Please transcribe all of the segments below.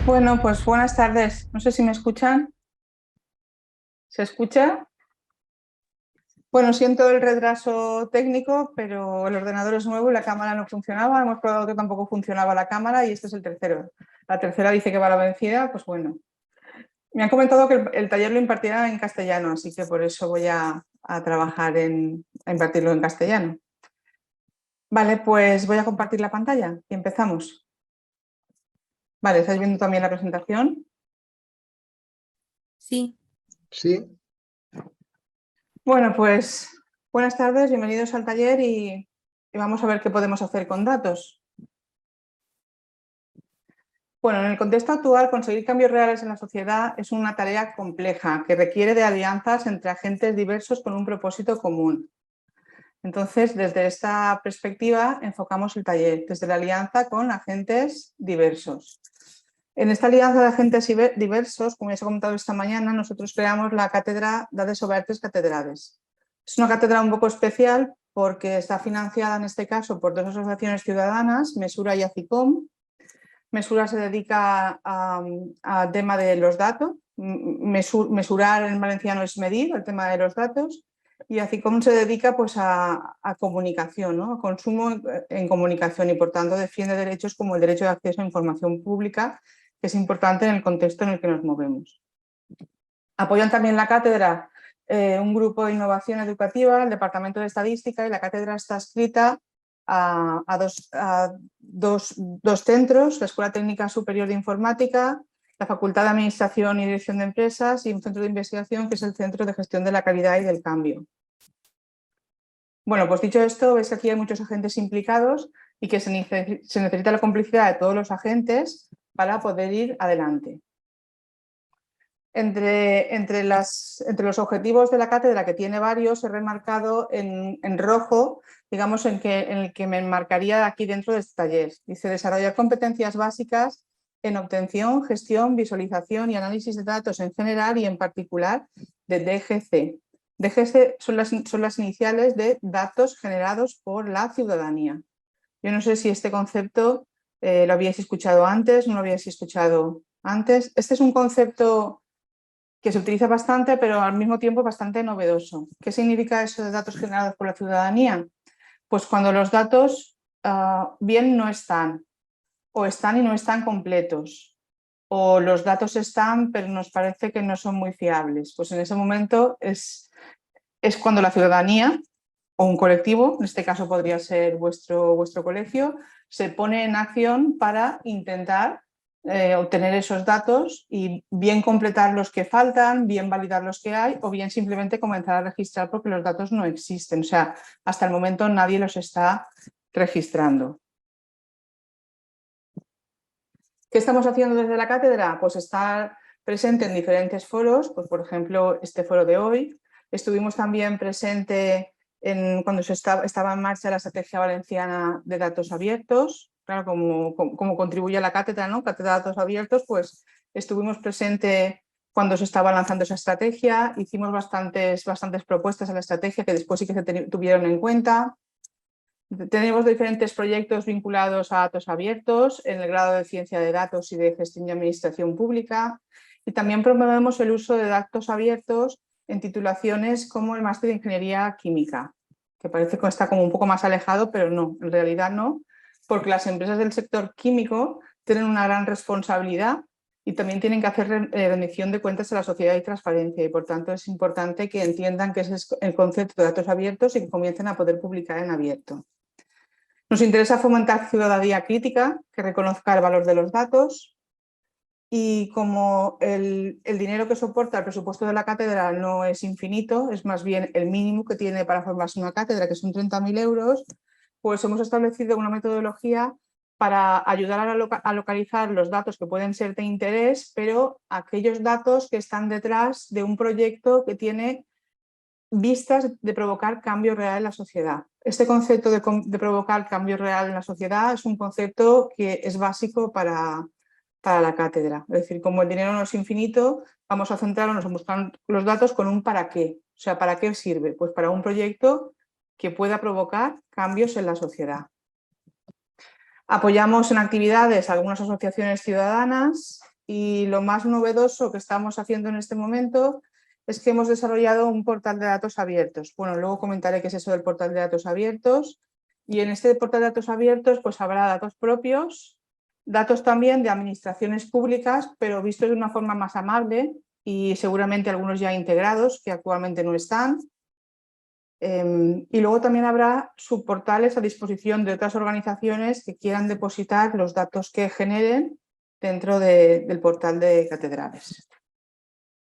Bueno, pues buenas tardes. No sé si me escuchan. ¿Se escucha? Bueno, siento el retraso técnico, pero el ordenador es nuevo y la cámara no funcionaba. Hemos probado que tampoco funcionaba la cámara y este es el tercero. La tercera dice que va a la vencida, pues bueno. Me han comentado que el taller lo impartirá en castellano, así que por eso voy a trabajar a impartirlo en castellano. Vale, pues voy a compartir la pantalla y empezamos. Vale, ¿estáis viendo también la presentación? Sí. Sí, Bueno, pues buenas tardes, bienvenidos al taller y vamos a ver qué podemos hacer con datos. Bueno, en el contexto actual, conseguir cambios reales en la sociedad es una tarea compleja que requiere de alianzas entre agentes diversos con un propósito común. Entonces, desde esta perspectiva, enfocamos el taller, desde la alianza con agentes diversos. En esta alianza de agentes diversos, como ya se ha comentado esta mañana, nosotros creamos la cátedra Dades Obertes Catedrades. Es una cátedra un poco especial porque está financiada en este caso por dos asociaciones ciudadanas, Mesura y ACICOM. Mesura se dedica al tema de los datos, mesurar en valenciano es medir, el tema de los datos, y ACICOM se dedica pues, a comunicación, ¿no? A consumo en comunicación y por tanto defiende derechos como el derecho de acceso a información pública, que es importante en el contexto en el que nos movemos. Apoyan también la cátedra un grupo de innovación educativa, el Departamento de Estadística, y la cátedra está adscrita a dos centros, la Escuela Técnica Superior de Informática, la Facultad de Administración y Dirección de Empresas y un centro de investigación que es el Centro de Gestión de la Calidad y del Cambio. Bueno, pues dicho esto, veis que aquí hay muchos agentes implicados y que se necesita la complicidad de todos los agentes para poder ir adelante. Entre los objetivos de la cátedra, que tiene varios, he remarcado en rojo, digamos, en el que me enmarcaría aquí dentro de este taller. Dice desarrollar competencias básicas en obtención, gestión, visualización y análisis de datos en general y en particular de DGC. DGC son las iniciales de datos generados por la ciudadanía. Yo no sé si este concepto lo habíais escuchado antes, no lo habíais escuchado antes. Este es un concepto que se utiliza bastante, pero al mismo tiempo bastante novedoso. ¿Qué significa eso de datos generados por la ciudadanía? Pues cuando los datos bien no están, o están y no están completos, o los datos están, pero nos parece que no son muy fiables. Pues en ese momento es cuando la ciudadanía o un colectivo, en este caso podría ser vuestro colegio, se pone en acción para intentar obtener esos datos y bien completar los que faltan, bien validar los que hay o bien simplemente comenzar a registrar porque los datos no existen. O sea, hasta el momento nadie los está registrando. ¿Qué estamos haciendo desde la cátedra? Pues estar presente en diferentes foros, pues por ejemplo este foro de hoy. Estuvimos también presente cuando estaba en marcha la estrategia valenciana de datos abiertos, claro, como contribuye a la cátedra, ¿no? Cátedra de datos abiertos, pues estuvimos presente cuando se estaba lanzando esa estrategia, hicimos bastantes propuestas a la estrategia que después sí que se tuvieron en cuenta. Tenemos diferentes proyectos vinculados a datos abiertos en el grado de ciencia de datos y de gestión y administración pública y también promovemos el uso de datos abiertos en titulaciones como el máster de ingeniería química, que parece que está como un poco más alejado, pero no, en realidad no, porque las empresas del sector químico tienen una gran responsabilidad y también tienen que hacer rendición de cuentas a la sociedad y transparencia y por tanto es importante que entiendan que ese es el concepto de datos abiertos y que comiencen a poder publicar en abierto. Nos interesa fomentar ciudadanía crítica que reconozca el valor de los datos y como el dinero que soporta el presupuesto de la cátedra no es infinito, es más bien el mínimo que tiene para formarse una cátedra, que son 30.000 euros, pues hemos establecido una metodología para ayudar a localizar los datos que pueden ser de interés, pero aquellos datos que están detrás de un proyecto que tiene vistas de provocar cambio real en la sociedad. Este concepto de provocar cambio real en la sociedad es un concepto que es básico para la cátedra. Es decir, como el dinero no es infinito, vamos a centrarnos en buscar los datos con un para qué. O sea, ¿para qué sirve? Pues para un proyecto que pueda provocar cambios en la sociedad. Apoyamos en actividades a algunas asociaciones ciudadanas y lo más novedoso que estamos haciendo en este momento es que hemos desarrollado un portal de datos abiertos. Bueno, luego comentaré qué es eso del portal de datos abiertos. Y en este portal de datos abiertos pues habrá datos propios, datos también de administraciones públicas, pero vistos de una forma más amable y seguramente algunos ya integrados que actualmente no están. Y luego también habrá subportales a disposición de otras organizaciones que quieran depositar los datos que generen dentro del portal de catedrales.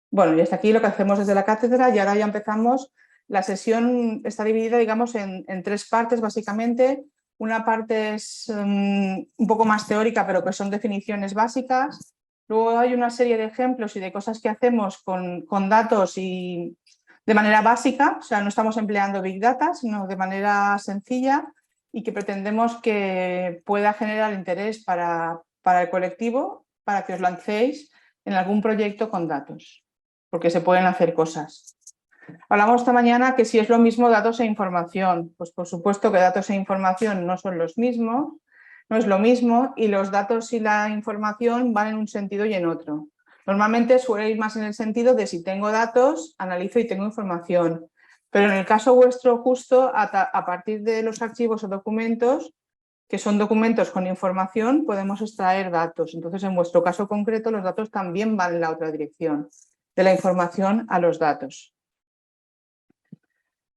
Bueno, y hasta aquí lo que hacemos desde la cátedra y ahora ya empezamos. La sesión está dividida, digamos, en 3 partes, básicamente. Una parte es un poco más teórica, pero que son definiciones básicas. Luego hay una serie de ejemplos y de cosas que hacemos con datos y de manera básica, o sea, no estamos empleando Big Data, sino de manera sencilla y que pretendemos que pueda generar interés para el colectivo, para que os lancéis en algún proyecto con datos, porque se pueden hacer cosas. Hablamos esta mañana que si es lo mismo datos e información, pues por supuesto que datos e información no son los mismos, no es lo mismo y los datos y la información van en un sentido y en otro. Normalmente suele ir más en el sentido de si tengo datos, analizo y tengo información, pero en el caso vuestro justo a partir de los archivos o documentos, que son documentos con información, podemos extraer datos. Entonces, en vuestro caso concreto, los datos también van en la otra dirección, de la información a los datos.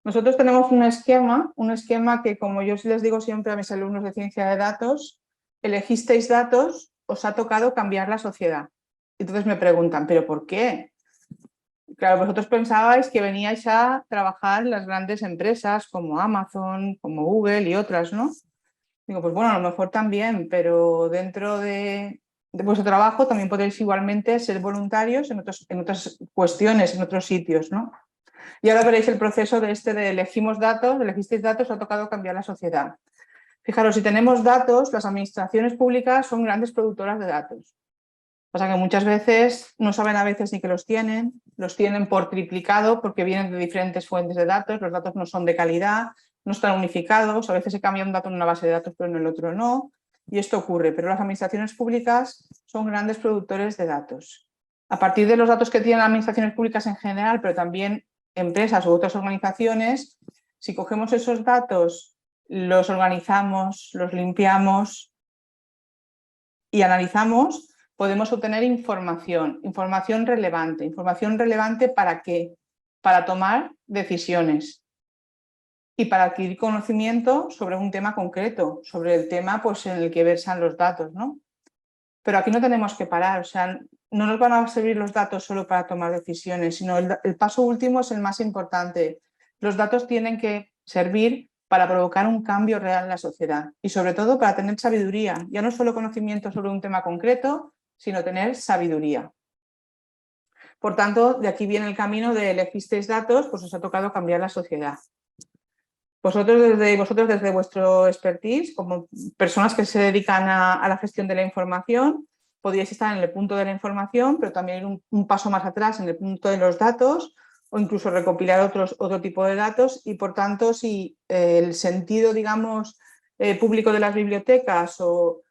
Nosotros tenemos un esquema que, como yo les digo siempre a mis alumnos de ciencia de datos, elegisteis datos, os ha tocado cambiar la sociedad. Entonces me preguntan, ¿pero por qué? Claro, vosotros pensabais que veníais a trabajar en las grandes empresas como Amazon, como Google y otras, ¿no? Digo, pues bueno, a lo mejor también, pero dentro de vuestro trabajo también podéis igualmente ser voluntarios en otras cuestiones, en otros sitios, ¿no? Y ahora veréis el proceso de elegisteis datos, ha tocado cambiar la sociedad. Fijaros, si tenemos datos, las administraciones públicas son grandes productoras de datos. Pasa que muchas veces no saben a veces ni que los tienen por triplicado porque vienen de diferentes fuentes de datos, los datos no son de calidad, no están unificados, a veces se cambia un dato en una base de datos pero en el otro no, y esto ocurre, pero las administraciones públicas son grandes productores de datos. A partir de los datos que tienen las administraciones públicas en general, pero también empresas u otras organizaciones, si cogemos esos datos, los organizamos, los limpiamos y analizamos, podemos obtener información relevante. ¿Información relevante para qué? Para tomar decisiones y para adquirir conocimiento sobre un tema concreto, sobre el tema pues, en el que versan los datos, ¿no? Pero aquí no tenemos que parar, o sea, no nos van a servir los datos solo para tomar decisiones, sino el paso último es el más importante. Los datos tienen que servir para provocar un cambio real en la sociedad y sobre todo para tener sabiduría, ya no solo conocimiento sobre un tema concreto, sino tener sabiduría. Por tanto, de aquí viene el camino de elegisteis datos, pues os ha tocado cambiar la sociedad. Vosotros desde vuestro expertise, como personas que se dedican a la gestión de la información, podríais estar en el punto de la información, pero también ir un paso más atrás en el punto de los datos o incluso recopilar otro tipo de datos y, por tanto, si el sentido, digamos, público de las bibliotecas o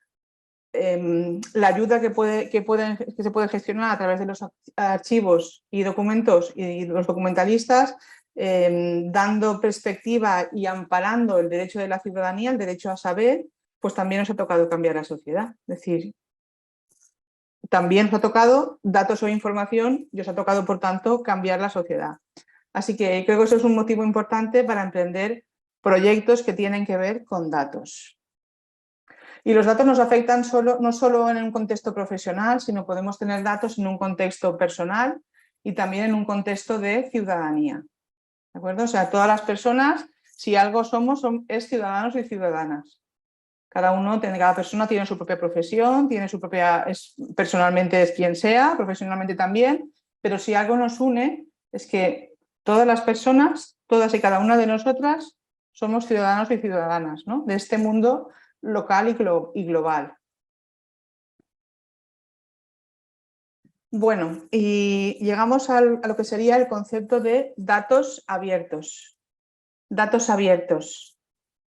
la ayuda que se puede gestionar a través de los archivos y documentos y los documentalistas, dando perspectiva y amparando el derecho de la ciudadanía, el derecho a saber, pues también nos ha tocado cambiar la sociedad. Es decir, también os ha tocado datos o información y os ha tocado, por tanto, cambiar la sociedad. Así que creo que eso es un motivo importante para emprender proyectos que tienen que ver con datos. Y los datos nos afectan no solo en un contexto profesional, sino podemos tener datos en un contexto personal y también en un contexto de ciudadanía. ¿De acuerdo? O sea, todas las personas, si algo es ciudadanos y ciudadanas. Cada persona tiene su propia profesión, tiene su propia, personalmente es quien sea, profesionalmente también, pero si algo nos une es que todas las personas, todas y cada una de nosotras, somos ciudadanos y ciudadanas, ¿no? De este mundo local y global. Bueno, y llegamos a lo que sería el concepto de datos abiertos. Datos abiertos.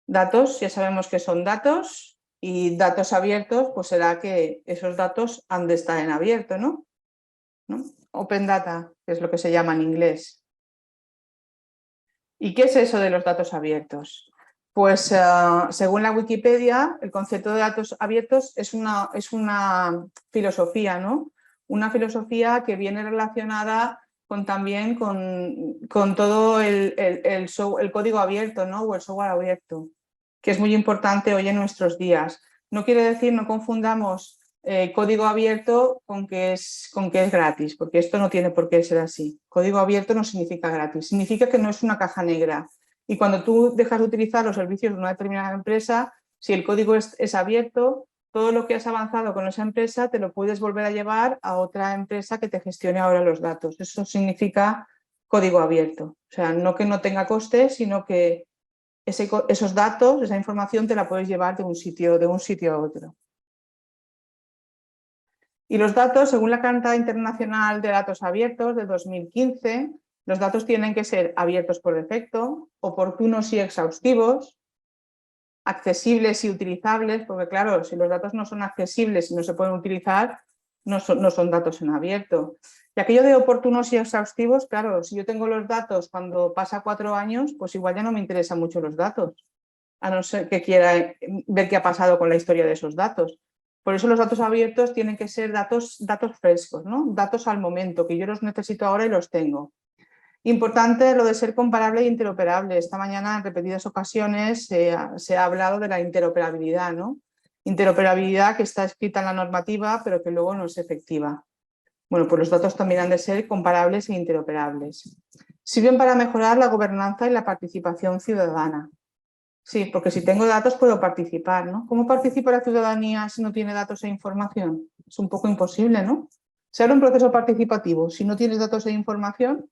Datos, ya sabemos que son datos, Y datos abiertos, pues será que esos datos han de estar en abierto, ¿no? Open Data, que es lo que se llama en inglés. ¿Y qué es eso de los datos abiertos? Pues según la Wikipedia, el concepto de datos abiertos es una filosofía, ¿no? Una filosofía que viene relacionada también con todo el código abierto, ¿no? O el software abierto, que es muy importante hoy en nuestros días. No quiere decir, no confundamos código abierto con que es gratis, porque esto no tiene por qué ser así. Código abierto no significa gratis, significa que no es una caja negra. Y cuando tú dejas de utilizar los servicios de una determinada empresa, si el código es abierto, todo lo que has avanzado con esa empresa te lo puedes volver a llevar a otra empresa que te gestione ahora los datos. Eso significa código abierto. O sea, no que no tenga coste, sino que esos datos, esa información te la puedes llevar de un sitio a otro. Y los datos, según la Carta Internacional de Datos Abiertos de 2015, los datos tienen que ser abiertos por defecto, oportunos y exhaustivos, accesibles y utilizables, porque claro, si los datos no son accesibles y no se pueden utilizar, no son datos en abierto. Y aquello de oportunos y exhaustivos, claro, si yo tengo los datos cuando pasa 4 años, pues igual ya no me interesan mucho los datos, a no ser que quiera ver qué ha pasado con la historia de esos datos. Por eso los datos abiertos tienen que ser datos frescos, ¿no? Datos al momento, que yo los necesito ahora y los tengo. Importante lo de ser comparable e interoperable. Esta mañana en repetidas ocasiones se ha hablado de la interoperabilidad, ¿no? Interoperabilidad que está escrita en la normativa, pero que luego no es efectiva. Bueno, pues los datos también han de ser comparables e interoperables. Sirven para mejorar la gobernanza y la participación ciudadana. Sí, porque si tengo datos puedo participar, ¿no? ¿Cómo participa la ciudadanía si no tiene datos e información? Es un poco imposible, ¿no? Se abre un proceso participativo. Si no tienes datos e información,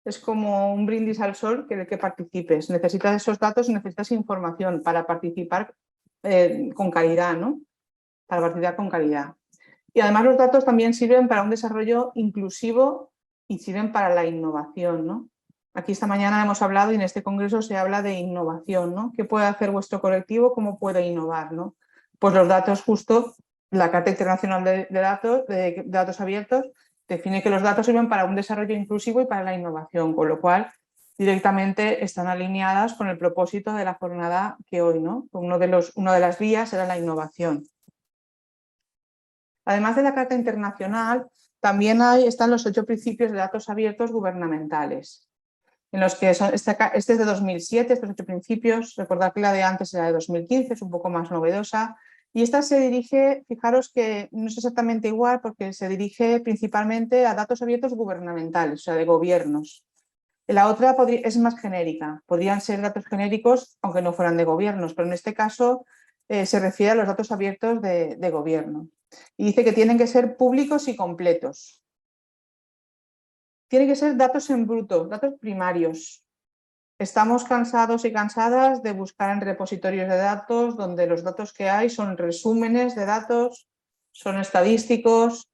es como un brindis al sol que participes. Necesitas esos datos y necesitas información para participar con calidad, ¿no? Para participar con calidad. Y además los datos también sirven para un desarrollo inclusivo y sirven para la innovación, ¿no? Aquí esta mañana hemos hablado y en este congreso se habla de innovación, ¿no? ¿Qué puede hacer vuestro colectivo? ¿Cómo puede innovar, ¿no? Pues los datos, justo la Carta Internacional de Datos Abiertos define que los datos sirven para un desarrollo inclusivo y para la innovación, con lo cual directamente están alineadas con el propósito de la jornada que hoy, ¿no? Una de las vías era la innovación. Además de la Carta Internacional, también están los 8 principios de datos abiertos gubernamentales, en los que este es de 2007, estos 8 principios. Recordad que la de antes era de 2015, es un poco más novedosa. Y esta se dirige, fijaros que no es exactamente igual, porque se dirige principalmente a datos abiertos gubernamentales, o sea, de gobiernos. La otra es más genérica, podrían ser datos genéricos, aunque no fueran de gobiernos, pero en este caso se refiere a los datos abiertos de gobierno. Y dice que tienen que ser públicos y completos. Tienen que ser datos en bruto, datos primarios. Estamos cansados y cansadas de buscar en repositorios de datos donde los datos que hay son resúmenes de datos, son estadísticos,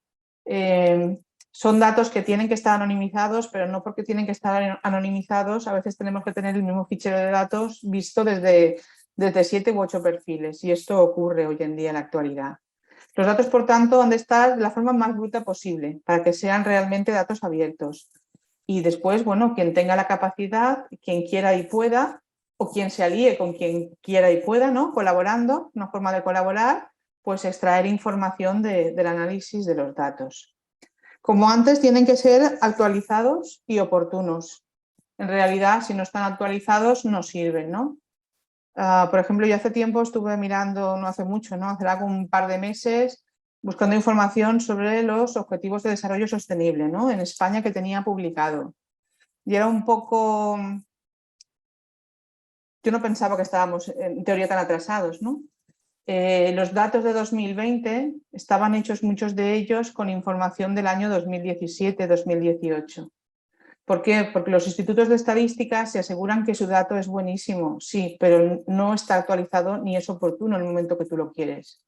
son datos que tienen que estar anonimizados, pero no porque tienen que estar anonimizados, a veces tenemos que tener el mismo fichero de datos visto desde 7 u 8 perfiles, y esto ocurre hoy en día en la actualidad. Los datos, por tanto, han de estar de la forma más bruta posible para que sean realmente datos abiertos. Y después, bueno, quien tenga la capacidad, quien quiera y pueda, o quien se alíe con quien quiera y pueda, ¿no? Colaborando, una forma de colaborar, pues extraer información del análisis de los datos. Como antes, tienen que ser actualizados y oportunos. En realidad, si no están actualizados, no sirven, ¿no? Por ejemplo, yo hace tiempo estuve mirando, no hace mucho, ¿no? Hace un par de meses, buscando información sobre los Objetivos de Desarrollo Sostenible, ¿no? En España, que tenía publicado. Y era un poco... Yo no pensaba que estábamos en teoría tan atrasados, ¿no? Los datos de 2020 estaban hechos, muchos de ellos, con información del año 2017-2018. ¿Por qué? Porque los institutos de estadística se aseguran que su dato es buenísimo, sí, pero no está actualizado ni es oportuno en el momento que tú lo quieres.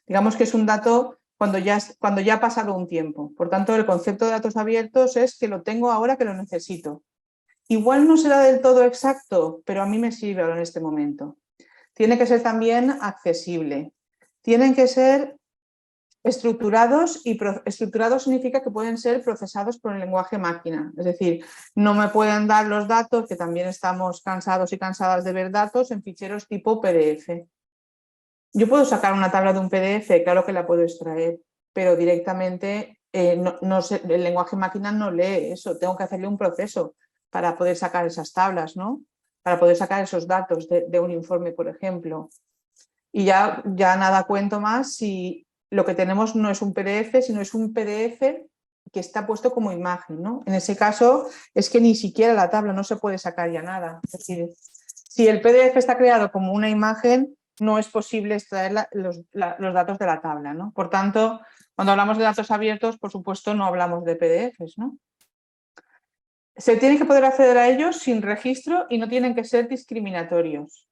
Digamos que es un dato cuando ya ha pasado un tiempo. Por tanto, el concepto de datos abiertos es que lo tengo ahora que lo necesito. Igual no será del todo exacto, pero a mí me sirve ahora en este momento. Tiene que ser también accesible. Tienen que ser estructurados, y estructurados significa que pueden ser procesados por el lenguaje máquina. Es decir, no me pueden dar los datos, que también estamos cansados y cansadas de ver datos, en ficheros tipo PDF. Yo puedo sacar una tabla de un PDF, claro que la puedo extraer, pero directamente el lenguaje máquina no lee eso. Tengo que hacerle un proceso para poder sacar esas tablas, ¿no? Para poder sacar esos datos de un informe, por ejemplo. Y ya nada cuento más si lo que tenemos no es un PDF, sino es un PDF que está puesto como imagen, ¿no? En ese caso es que ni siquiera la tabla no se puede sacar ya nada. Es decir, si el PDF está creado como una imagen, no es posible extraer los datos de la tabla, ¿no? Por tanto, cuando hablamos de datos abiertos, por supuesto, no hablamos de PDFs, ¿no? Se tiene que poder acceder a ellos sin registro y no tienen que ser discriminatorios.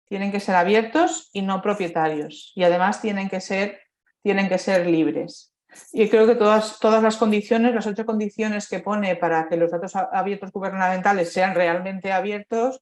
Tienen que ser abiertos y no propietarios. Y además tienen que ser libres. Y creo que todas las condiciones, las 8 condiciones que pone para que los datos abiertos gubernamentales sean realmente abiertos,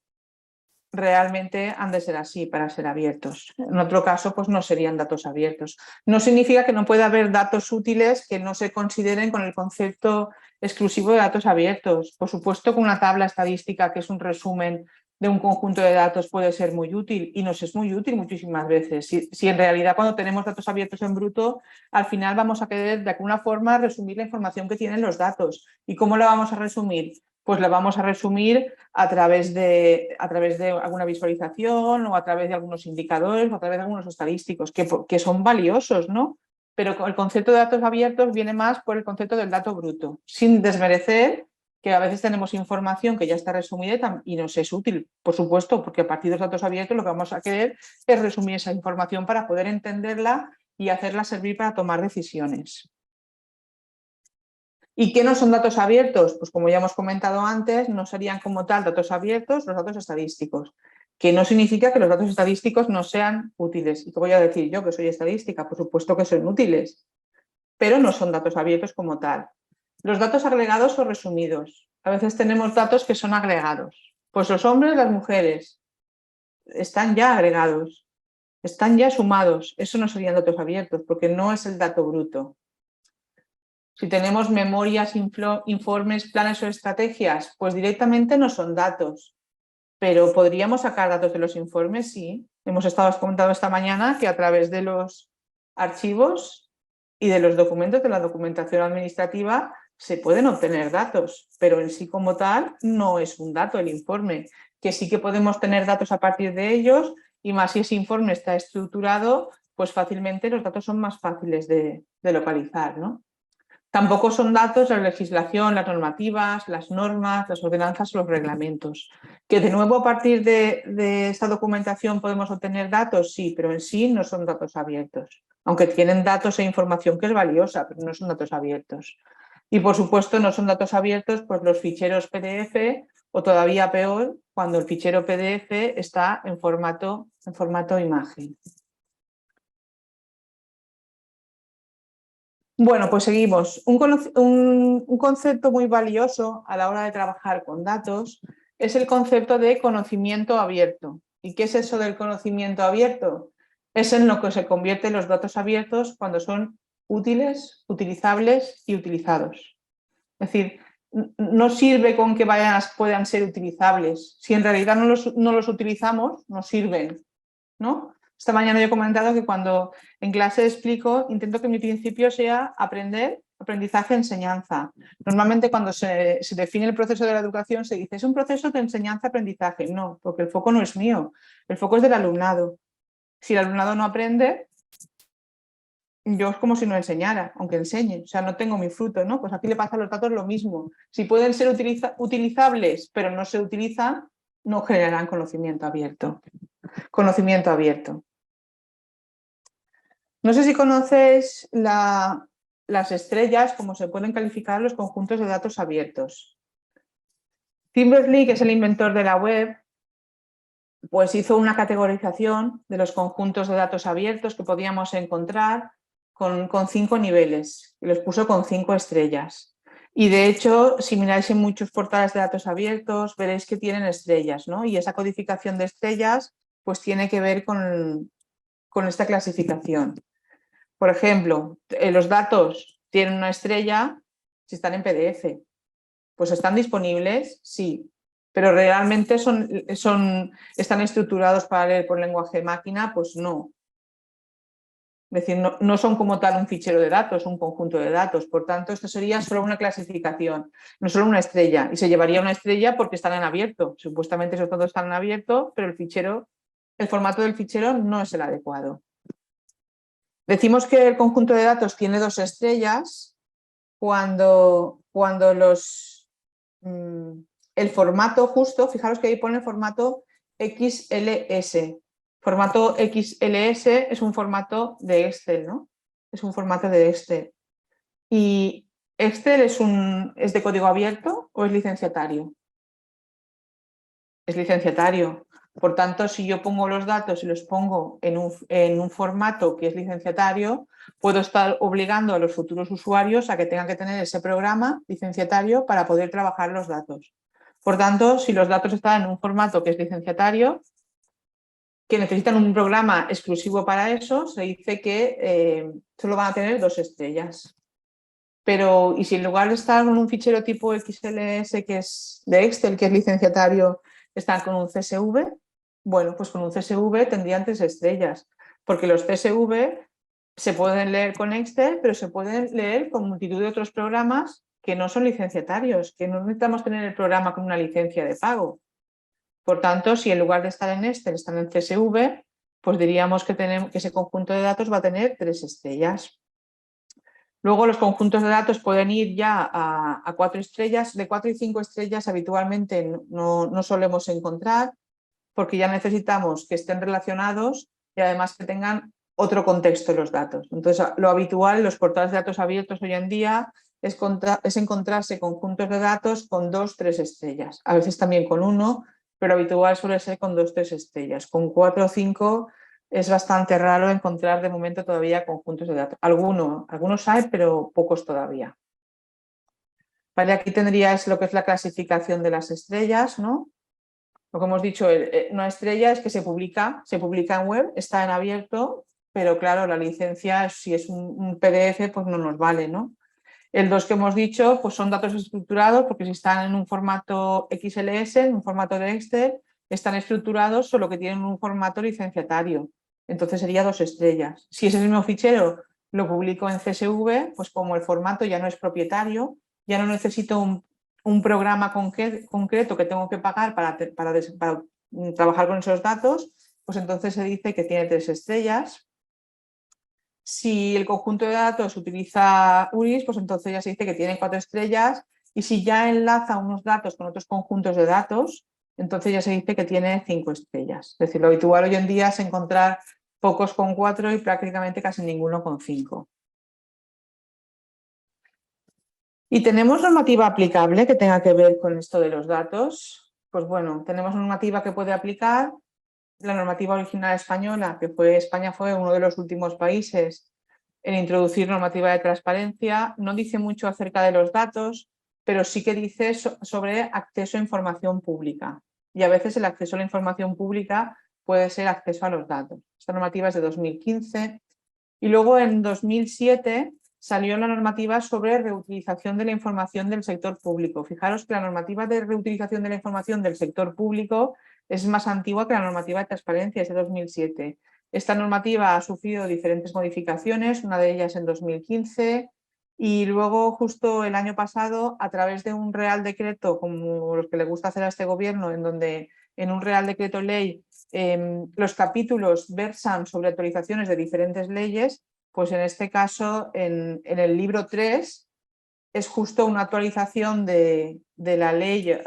realmente han de ser así para ser abiertos. En otro caso, pues no serían datos abiertos. No significa que no pueda haber datos útiles que no se consideren con el concepto exclusivo de datos abiertos. Por supuesto que una tabla estadística, que es un resumen de un conjunto de datos, puede ser muy útil, y nos es muy útil muchísimas veces. Si en realidad cuando tenemos datos abiertos en bruto, al final vamos a querer de alguna forma resumir la información que tienen los datos. ¿Y cómo la vamos a resumir? Pues la vamos a resumir a través de alguna visualización, o a través de algunos indicadores, o a través de algunos estadísticos que son valiosos, ¿no? Pero el concepto de datos abiertos viene más por el concepto del dato bruto, sin desmerecer que a veces tenemos información que ya está resumida y nos es útil, por supuesto, porque a partir de los datos abiertos lo que vamos a querer es resumir esa información para poder entenderla y hacerla servir para tomar decisiones. ¿Y qué no son datos abiertos? Pues como ya hemos comentado antes, no serían como tal datos abiertos los datos estadísticos, que no significa que los datos estadísticos no sean útiles. ¿Y qué voy a decir yo, que soy estadística? Por supuesto que son útiles, pero no son datos abiertos como tal. Los datos agregados o resumidos. A veces tenemos datos que son agregados. Pues los hombres, las mujeres, están ya agregados, están ya sumados. Eso no serían datos abiertos, porque no es el dato bruto. Si tenemos memorias, informes, planes o estrategias, pues directamente no son datos. Pero ¿podríamos sacar datos de los informes? Sí. Hemos estado comentando esta mañana que a través de los archivos y de los documentos de la documentación administrativa se pueden obtener datos, pero en sí como tal no es un dato el informe, que sí que podemos tener datos a partir de ellos, y más si ese informe está estructurado, pues fácilmente los datos son más fáciles de localizar, ¿no? Tampoco son datos la legislación, las normativas, las normas, las ordenanzas o los reglamentos. Que de nuevo a partir de esta documentación podemos obtener datos, sí, pero en sí no son datos abiertos. Aunque tienen datos e información que es valiosa, pero no son datos abiertos. Y por supuesto no son datos abiertos pues los ficheros PDF, o todavía peor, cuando el fichero PDF está en formato imagen. Bueno, pues seguimos. Un concepto muy valioso a la hora de trabajar con datos es el concepto de conocimiento abierto. ¿Y qué es eso del conocimiento abierto? Es en lo que se convierten los datos abiertos cuando son útiles, utilizables y utilizados. Es decir, no sirve con que puedan ser utilizables. Si en realidad no los utilizamos, no sirven, ¿no? Esta mañana yo he comentado que cuando en clase explico, intento que mi principio sea aprendizaje, enseñanza. Normalmente cuando se define el proceso de la educación se dice, es un proceso de enseñanza-aprendizaje. No, porque el foco no es mío, el foco es del alumnado. Si el alumnado no aprende, yo es como si no enseñara, aunque enseñe, o sea, no tengo mi fruto, ¿no? Pues aquí le pasa a los datos lo mismo. Si pueden ser utilizables, pero no se utilizan, no generarán conocimiento abierto. Conocimiento abierto. No sé si conoces las estrellas, cómo se pueden calificar los conjuntos de datos abiertos. Tim Berners-Lee, que es el inventor de la web, pues hizo una categorización de los conjuntos de datos abiertos que podíamos encontrar con 5 niveles, y los puso con 5 estrellas. Y de hecho, si miráis en muchos portales de datos abiertos, veréis que tienen estrellas, ¿no? Y esa codificación de estrellas pues tiene que ver con esta clasificación. Por ejemplo, los datos tienen una estrella si están en PDF. Pues están disponibles, sí, pero realmente están estructurados para leer por lenguaje de máquina, pues no. Es decir, no son como tal un fichero de datos, un conjunto de datos. Por tanto, esto sería solo una clasificación, no solo una estrella. Y se llevaría una estrella porque están en abierto. Supuestamente esos datos están en abierto, pero el formato del fichero no es el adecuado. Decimos que el conjunto de datos tiene 2 estrellas cuando el formato justo, fijaros que ahí pone el formato XLS. Formato XLS es un formato de Excel, ¿no? Es un formato de Excel. ¿Y Excel es de código abierto o es licenciatario? Es licenciatario. Por tanto, si yo pongo los datos y los pongo en un formato que es licenciatario, puedo estar obligando a los futuros usuarios a que tengan que tener ese programa licenciatario para poder trabajar los datos. Por tanto, si los datos están en un formato que es licenciatario, que necesitan un programa exclusivo para eso, se dice que solo van a tener 2 estrellas. Pero, ¿y si en lugar de estar con un fichero tipo XLS que es de Excel, que es licenciatario, están con un CSV? Bueno, pues con un CSV tendrían 3 estrellas, porque los CSV se pueden leer con Excel, pero se pueden leer con multitud de otros programas que no son licenciatarios, que no necesitamos tener el programa con una licencia de pago. Por tanto, si en lugar de estar en Excel están en CSV, pues diríamos que ese conjunto de datos va a tener 3 estrellas. Luego los conjuntos de datos pueden ir ya a 4 estrellas. De 4 y 5 estrellas habitualmente no solemos encontrar porque ya necesitamos que estén relacionados y además que tengan otro contexto los datos. Entonces, lo habitual en los portales de datos abiertos hoy en día es encontrarse conjuntos de datos con 2, 3 estrellas. A veces también con 1, pero habitual suele ser con 2, 3 estrellas. Con 4 o 5 es bastante raro encontrar de momento todavía conjuntos de datos. Algunos hay, pero pocos todavía. Vale, aquí tendríais lo que es la clasificación de las estrellas, ¿no? Lo que hemos dicho, una estrella es que se publica en web, está en abierto, pero claro, la licencia, si es un PDF, pues no nos vale, ¿no? El 2 que hemos dicho, pues son datos estructurados, porque si están en un formato XLS, en un formato de Excel, están estructurados, solo que tienen un formato licenciatario. Entonces sería 2 estrellas. Si ese mismo fichero lo publico en CSV, pues como el formato ya no es propietario, ya no necesito un programa concreto que tengo que pagar para trabajar con esos datos, pues entonces se dice que tiene 3 estrellas. Si el conjunto de datos utiliza URIs, pues entonces ya se dice que tiene 4 estrellas, y si ya enlaza unos datos con otros conjuntos de datos, entonces ya se dice que tiene 5 estrellas. Es decir, lo habitual hoy en día es encontrar pocos con 4 y prácticamente casi ninguno con 5. ¿Y tenemos normativa aplicable que tenga que ver con esto de los datos? Pues bueno, tenemos normativa que puede aplicar. La normativa original española, España fue uno de los últimos países en introducir normativa de transparencia, no dice mucho acerca de los datos, pero sí que dice sobre acceso a información pública. Y a veces el acceso a la información pública puede ser acceso a los datos. Esta normativa es de 2015 y luego en 2007 salió la normativa sobre reutilización de la información del sector público. Fijaros que la normativa de reutilización de la información del sector público es más antigua que la normativa de transparencia, es de 2007. Esta normativa ha sufrido diferentes modificaciones, una de ellas en 2015, y luego justo el año pasado, a través de un Real Decreto, como los que le gusta hacer a este gobierno, en donde en un Real Decreto Ley los capítulos versan sobre actualizaciones de diferentes leyes, pues en este caso, en el libro 3, es justo una actualización de la ley de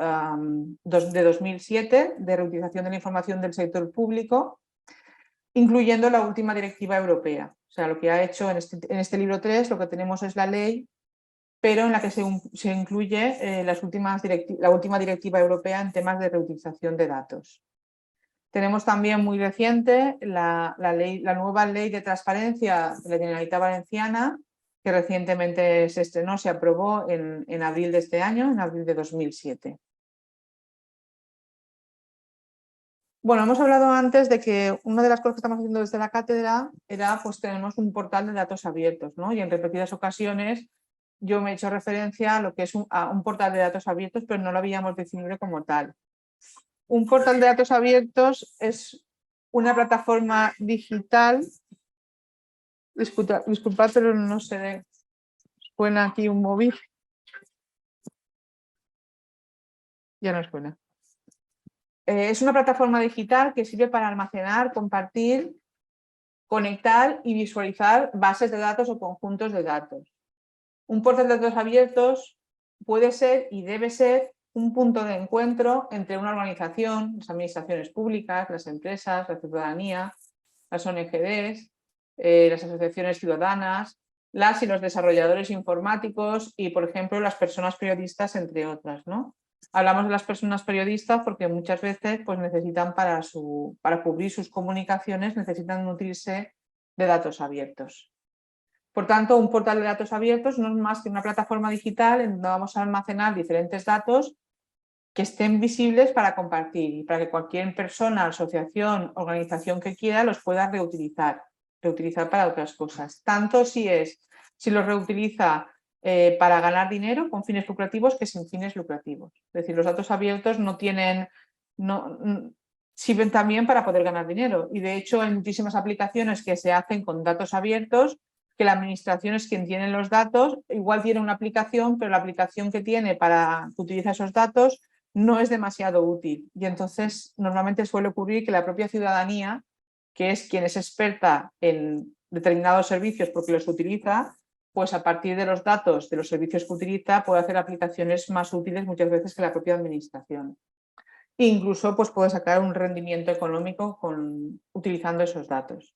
2007 de reutilización de la información del sector público, incluyendo la última directiva europea. O sea, lo que ha hecho en este libro 3, lo que tenemos es la ley, pero en la que se incluye la última directiva europea en temas de reutilización de datos. Tenemos también muy reciente la nueva ley de transparencia de la Generalitat Valenciana, que recientemente se estrenó, se aprobó en abril de este año, en abril de 2007. Bueno, hemos hablado antes de que una de las cosas que estamos haciendo desde la cátedra era, pues tenemos un portal de datos abiertos, ¿no? Y en repetidas ocasiones yo me he hecho referencia a lo que es a un portal de datos abiertos, pero no lo habíamos definido como tal. Un portal de datos abiertos es una plataforma digital. Disculpad, pero no sé, suena aquí un móvil. Ya no suena. Es una plataforma digital que sirve para almacenar, compartir, conectar y visualizar bases de datos o conjuntos de datos. Un portal de datos abiertos puede ser y debe ser un punto de encuentro entre una organización, las administraciones públicas, las empresas, la ciudadanía, las ONGs, las asociaciones ciudadanas, las y los desarrolladores informáticos y, por ejemplo, las personas periodistas, entre otras, ¿no? Hablamos de las personas periodistas porque muchas veces pues, necesitan para cubrir sus comunicaciones, necesitan nutrirse de datos abiertos. Por tanto, un portal de datos abiertos no es más que una plataforma digital en donde vamos a almacenar diferentes datos que estén visibles para compartir y para que cualquier persona, asociación, organización que quiera los pueda reutilizar para otras cosas. Tanto si los reutiliza para ganar dinero con fines lucrativos que sin fines lucrativos. Es decir, los datos abiertos sirven también para poder ganar dinero y de hecho hay muchísimas aplicaciones que se hacen con datos abiertos que la administración es quien tiene los datos, igual tiene una aplicación, pero la aplicación que tiene para que utiliza esos datos no es demasiado útil y entonces normalmente suele ocurrir que la propia ciudadanía, que es quien es experta en determinados servicios porque los utiliza, pues a partir de los datos de los servicios que utiliza puede hacer aplicaciones más útiles muchas veces que la propia administración. E incluso pues puede sacar un rendimiento económico utilizando esos datos.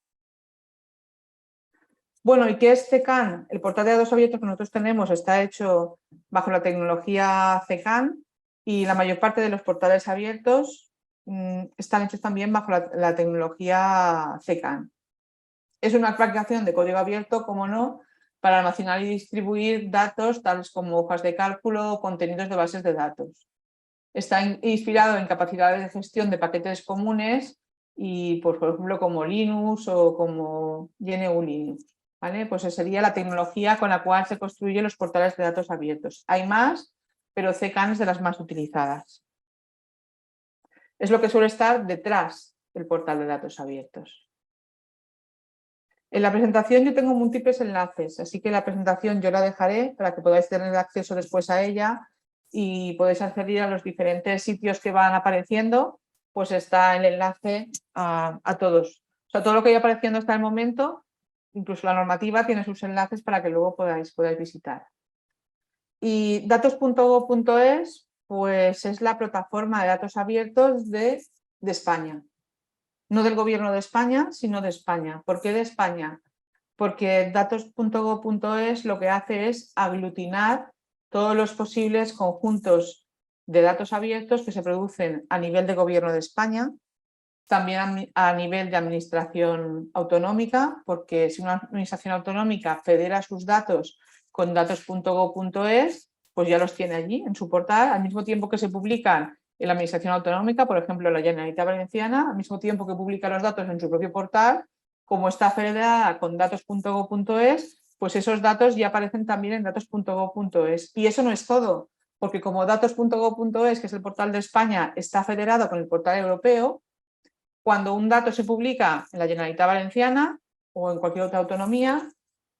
Bueno, ¿y qué es CECAN? El portal de datos abiertos que nosotros tenemos está hecho bajo la tecnología CECAN y la mayor parte de los portales abiertos están hechos también bajo la tecnología CECAN. Es una aplicación de código abierto, como no, para almacenar y distribuir datos tales como hojas de cálculo o contenidos de bases de datos. Está inspirado en capacidades de gestión de paquetes comunes y, pues, por ejemplo, como Linux o como GNU Linux. ¿Vale? Pues esa sería la tecnología con la cual se construyen los portales de datos abiertos. Hay más, pero CECAN es de las más utilizadas. Es lo que suele estar detrás del portal de datos abiertos. En la presentación yo tengo múltiples enlaces, así que la presentación yo la dejaré para que podáis tener acceso después a ella y podéis acceder a los diferentes sitios que van apareciendo, pues está el enlace a todos. O sea, todo lo que vaya apareciendo hasta el momento, incluso la normativa tiene sus enlaces para que luego podáis visitar. Y datos.gov.es pues es la plataforma de datos abiertos de España. No del gobierno de España, sino de España. ¿Por qué de España? Porque datos.gov.es lo que hace es aglutinar todos los posibles conjuntos de datos abiertos que se producen a nivel de gobierno de España, también a nivel de administración autonómica, porque si una administración autonómica federa sus datos con datos.gov.es, pues ya los tiene allí en su portal, al mismo tiempo que se publican en la administración autonómica, por ejemplo, la Generalitat Valenciana, al mismo tiempo que publica los datos en su propio portal, como está federada con datos.gov.es, pues esos datos ya aparecen también en datos.gov.es. Y eso no es todo, porque como datos.gov.es, que es el portal de España, está federado con el portal europeo, cuando un dato se publica en la Generalitat Valenciana o en cualquier otra autonomía,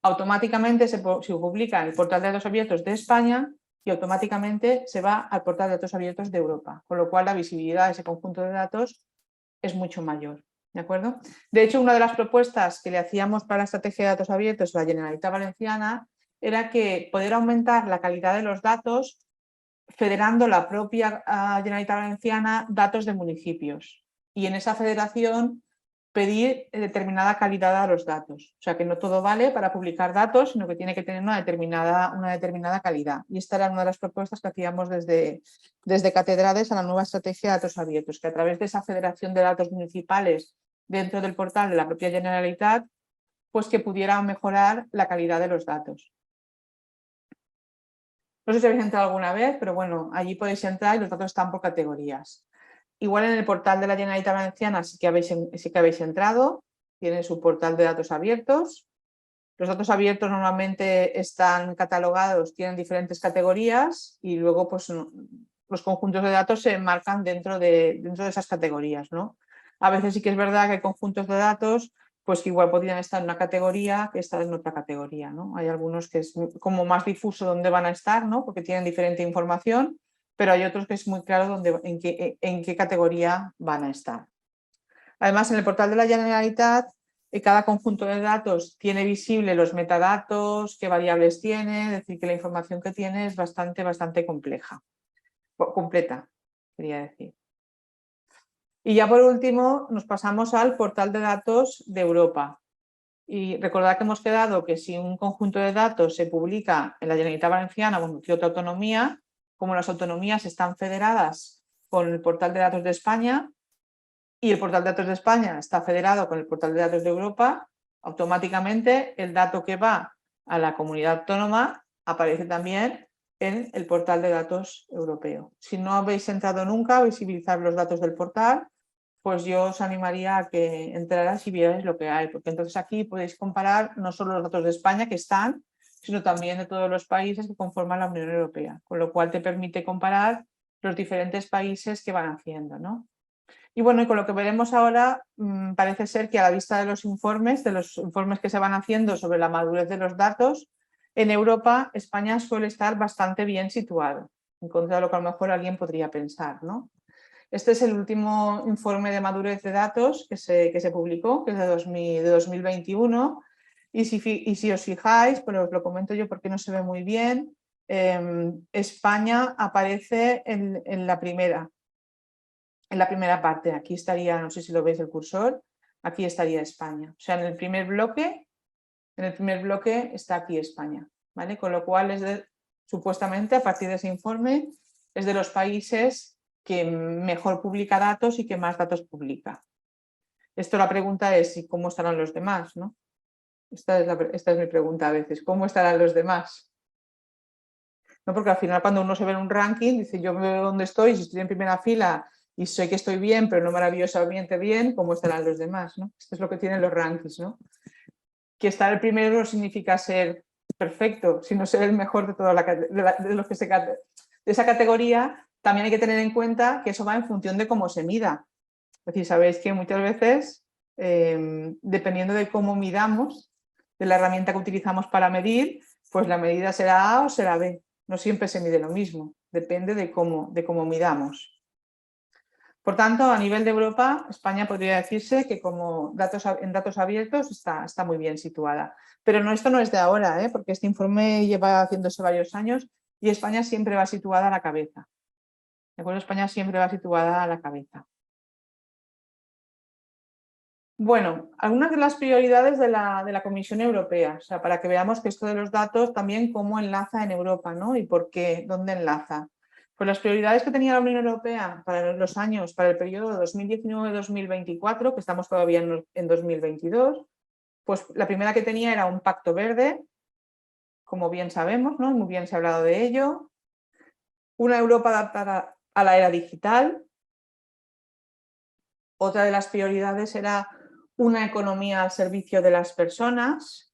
automáticamente se publica en el portal de datos abiertos de España y automáticamente se va al portal de datos abiertos de Europa, con lo cual la visibilidad de ese conjunto de datos es mucho mayor. ¿De acuerdo? De hecho, una de las propuestas que le hacíamos para la estrategia de datos abiertos a la Generalitat Valenciana era que poder aumentar la calidad de los datos federando la propia Generalitat Valenciana datos de municipios y en esa federación pedir determinada calidad a los datos. O sea, que no todo vale para publicar datos, sino que tiene que tener una determinada calidad. Y esta era una de las propuestas que hacíamos desde Catedrades a la nueva estrategia de datos abiertos, que a través de esa federación de datos municipales dentro del portal de la propia Generalitat, pues que pudiera mejorar la calidad de los datos. No sé si habéis entrado alguna vez, pero bueno, allí podéis entrar y los datos están por categorías. igual en el portal de la Generalitat Valenciana sí que habéis entrado, tiene su portal de datos abiertos. Los datos abiertos normalmente están catalogados, tienen diferentes categorías y luego pues, los conjuntos de datos se enmarcan dentro de esas categorías, ¿no? A veces sí que es verdad que hay conjuntos de datos pues que igual podrían estar en una categoría que estar en otra categoría, ¿no? Hay algunos que es como más difuso dónde van a estar, ¿no? Porque tienen diferente información, pero hay otros que es muy claro en qué categoría van a estar. Además, en el portal de la Generalitat, cada conjunto de datos tiene visible los metadatos, qué variables tiene, es decir, que la información que tiene es bastante compleja, completa, quería decir. Y ya por último nos pasamos al portal de datos de Europa. Y recordad que hemos quedado que si un conjunto de datos se publica en la Generalitat Valenciana o en cualquier otra autonomía, como las autonomías están federadas con el portal de datos de España y el portal de datos de España está federado con el portal de datos de Europa, automáticamente el dato que va a la comunidad autónoma aparece también en el portal de datos europeo. Si no habéis entrado nunca a visibilizar los datos del portal, pues yo os animaría a que entrarais y vierais lo que hay, porque entonces aquí podéis comparar no solo los datos de España que están, sino también de todos los países que conforman la Unión Europea, con lo cual te permite comparar los diferentes países que van haciendo, ¿no? Y bueno, y con lo que veremos ahora, parece ser que a la vista de los informes que se van haciendo sobre la madurez de los datos, en Europa España suele estar bastante bien situado, en contra de lo que a lo mejor alguien podría pensar, ¿no? Este es el último informe de madurez de datos que se publicó, que es de 2021, y si os fijáis, pues os lo comento yo porque no se ve muy bien, España aparece en la primera parte. Aquí estaría, no sé si lo veis el cursor, aquí estaría España. O sea, en el primer bloque está aquí España, ¿vale? Con lo cual supuestamente a partir de ese informe es de los países que mejor publica datos y que más datos publica. La pregunta es, ¿y cómo estarán los demás, no? Esta es mi pregunta a veces, ¿cómo estarán los demás? ¿No? Porque al final cuando uno se ve en un ranking, dice yo veo dónde estoy, si estoy en primera fila y sé que estoy bien, pero no maravillosamente bien, ¿cómo estarán los demás, ¿no? Esto es lo que tienen los rankings, ¿no? Que estar el primero no significa ser perfecto, sino ser el mejor de toda de esa categoría. También hay que tener en cuenta que eso va en función de cómo se mida. Es decir, sabéis que muchas veces, dependiendo de cómo midamos, de la herramienta que utilizamos para medir, pues la medida será A o será B. No siempre se mide lo mismo, depende de cómo midamos. Por tanto, a nivel de Europa, España podría decirse que como en datos abiertos está muy bien situada. Pero esto no es de ahora, porque este informe lleva haciéndose varios años y España siempre va situada a la cabeza. ¿De acuerdo? España siempre va situada a la cabeza. Bueno, algunas de las prioridades de la Comisión Europea, o sea, para que veamos que esto de los datos también cómo enlaza en Europa, ¿no? Y por qué, dónde enlaza. Pues las prioridades que tenía la Unión Europea para el periodo 2019-2024, que estamos todavía en 2022, pues la primera que tenía era un pacto verde, como bien sabemos, ¿no? Muy bien se ha hablado de ello. Una Europa adaptada a la era digital. Otra de las prioridades era una economía al servicio de las personas.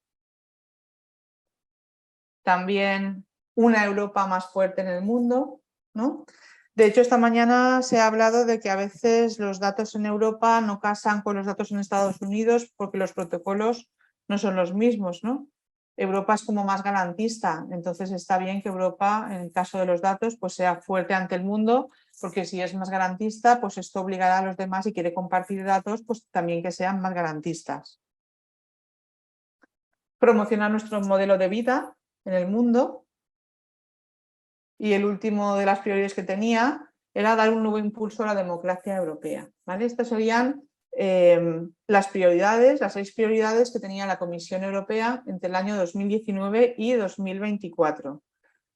También una Europa más fuerte en el mundo, ¿no? De hecho, esta mañana se ha hablado de que a veces los datos en Europa no casan con los datos en Estados Unidos porque los protocolos no son los mismos, ¿no? Europa es como más garantista, entonces está bien que Europa, en el caso de los datos, pues sea fuerte ante el mundo, porque si es más garantista, pues esto obligará a los demás y quiere compartir datos, pues también que sean más garantistas. Promocionar nuestro modelo de vida en el mundo. Y el último de las prioridades que tenía era dar un nuevo impulso a la democracia europea, ¿vale? Estas serían las 6 prioridades que tenía la Comisión Europea entre el año 2019 y 2024.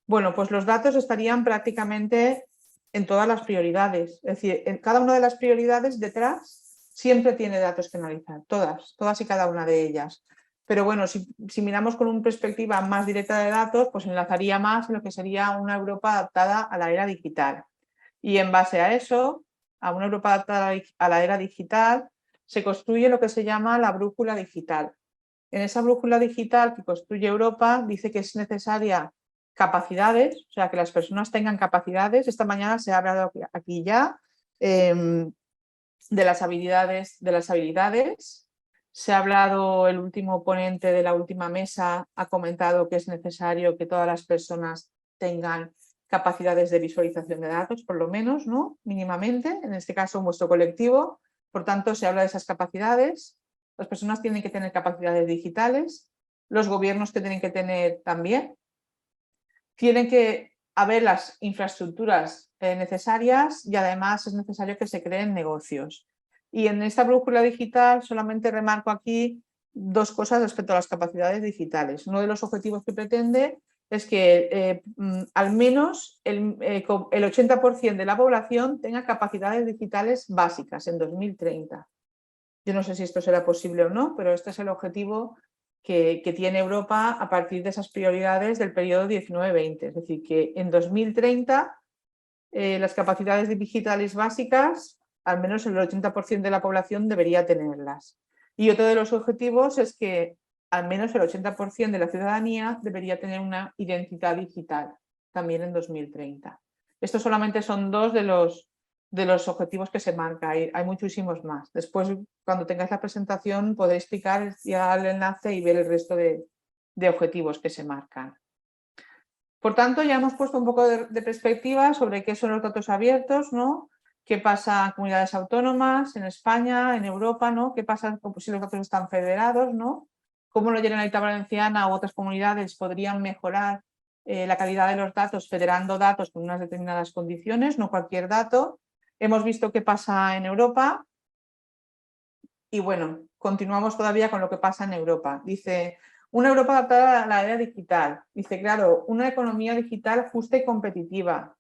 Bueno, pues los datos estarían prácticamente en todas las prioridades, es decir, en cada una de las prioridades detrás siempre tiene datos que analizar, todas y cada una de ellas. Pero bueno, si miramos con una perspectiva más directa de datos, pues enlazaría más en lo que sería una Europa adaptada a la era digital. Y en base a eso, a una Europa adaptada a la era digital, se construye lo que se llama la brújula digital. En esa brújula digital que construye Europa dice que es necesaria capacidades, o sea, que las personas tengan capacidades. Esta mañana se ha hablado aquí ya de las habilidades. Se ha hablado, el último ponente de la última mesa ha comentado que es necesario que todas las personas tengan capacidades de visualización de datos, por lo menos, ¿no? Mínimamente, en este caso en vuestro colectivo. Por tanto, se habla de esas capacidades. Las personas tienen que tener capacidades digitales, los gobiernos que tienen que tener también. Tienen que haber las infraestructuras necesarias y además es necesario que se creen negocios. Y en esta brújula digital solamente remarco aquí dos cosas respecto a las capacidades digitales. Uno de los objetivos que pretende es que al menos el 80% de la población tenga capacidades digitales básicas en 2030. Yo no sé si esto será posible o no, pero este es el objetivo que tiene Europa a partir de esas prioridades del periodo 19-20. Es decir, que en 2030 las capacidades digitales básicas, al menos el 80% de la población debería tenerlas. Y otro de los objetivos es que al menos el 80% de la ciudadanía debería tener una identidad digital también en 2030. Estos solamente son dos de los objetivos que se marca. Hay muchísimos más. Después, cuando tengáis la presentación, podréis clicar ya al enlace y ver el resto de objetivos que se marcan. Por tanto, ya hemos puesto un poco de perspectiva sobre qué son los datos abiertos, ¿no? Qué pasa en comunidades autónomas, en España, en Europa, ¿no? Qué pasa si los datos están federados, ¿no? Cómo la Generalitat Valenciana u otras comunidades podrían mejorar la calidad de los datos federando datos con unas determinadas condiciones, no cualquier dato. Hemos visto qué pasa en Europa y bueno, continuamos todavía con lo que pasa en Europa. Dice, una Europa adaptada a la era digital. Dice, claro, una economía digital justa y competitiva.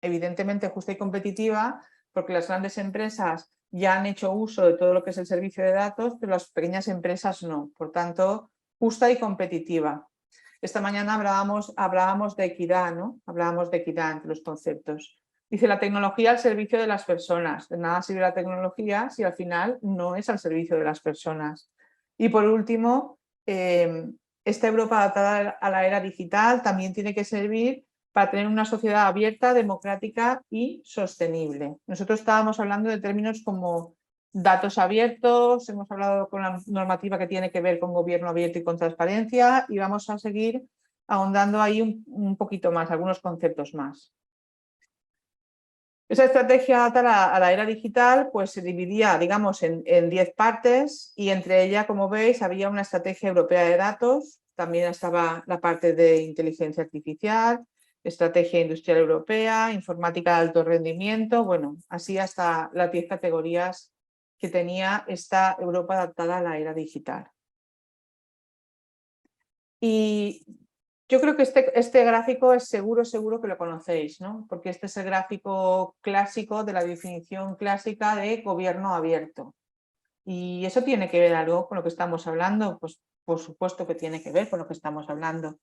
Evidentemente justa y competitiva porque las grandes empresas ya han hecho uso de todo lo que es el servicio de datos, pero las pequeñas empresas no. Por tanto, justa y competitiva. Esta mañana hablábamos de equidad, ¿no? Hablábamos de equidad entre los conceptos. Dice, la tecnología al servicio de las personas. De nada sirve la tecnología si al final no es al servicio de las personas. Y por último, esta Europa adaptada a la era digital también tiene que servir para tener una sociedad abierta, democrática y sostenible. Nosotros estábamos hablando de términos como datos abiertos, hemos hablado con la normativa que tiene que ver con gobierno abierto y con transparencia y vamos a seguir ahondando ahí un poquito más, algunos conceptos más. Esa estrategia a la era digital pues se dividía, digamos, en 10 partes y entre ellas, como veis, había una estrategia europea de datos, también estaba la parte de inteligencia artificial, estrategia industrial europea, informática de alto rendimiento, bueno, así hasta las 10 categorías que tenía esta Europa adaptada a la era digital. Y yo creo que este gráfico es seguro que lo conocéis, ¿no? Porque este es el gráfico clásico de la definición clásica de gobierno abierto. ¿Y eso tiene que ver algo con lo que estamos hablando? Pues por supuesto que tiene que ver con lo que estamos hablando.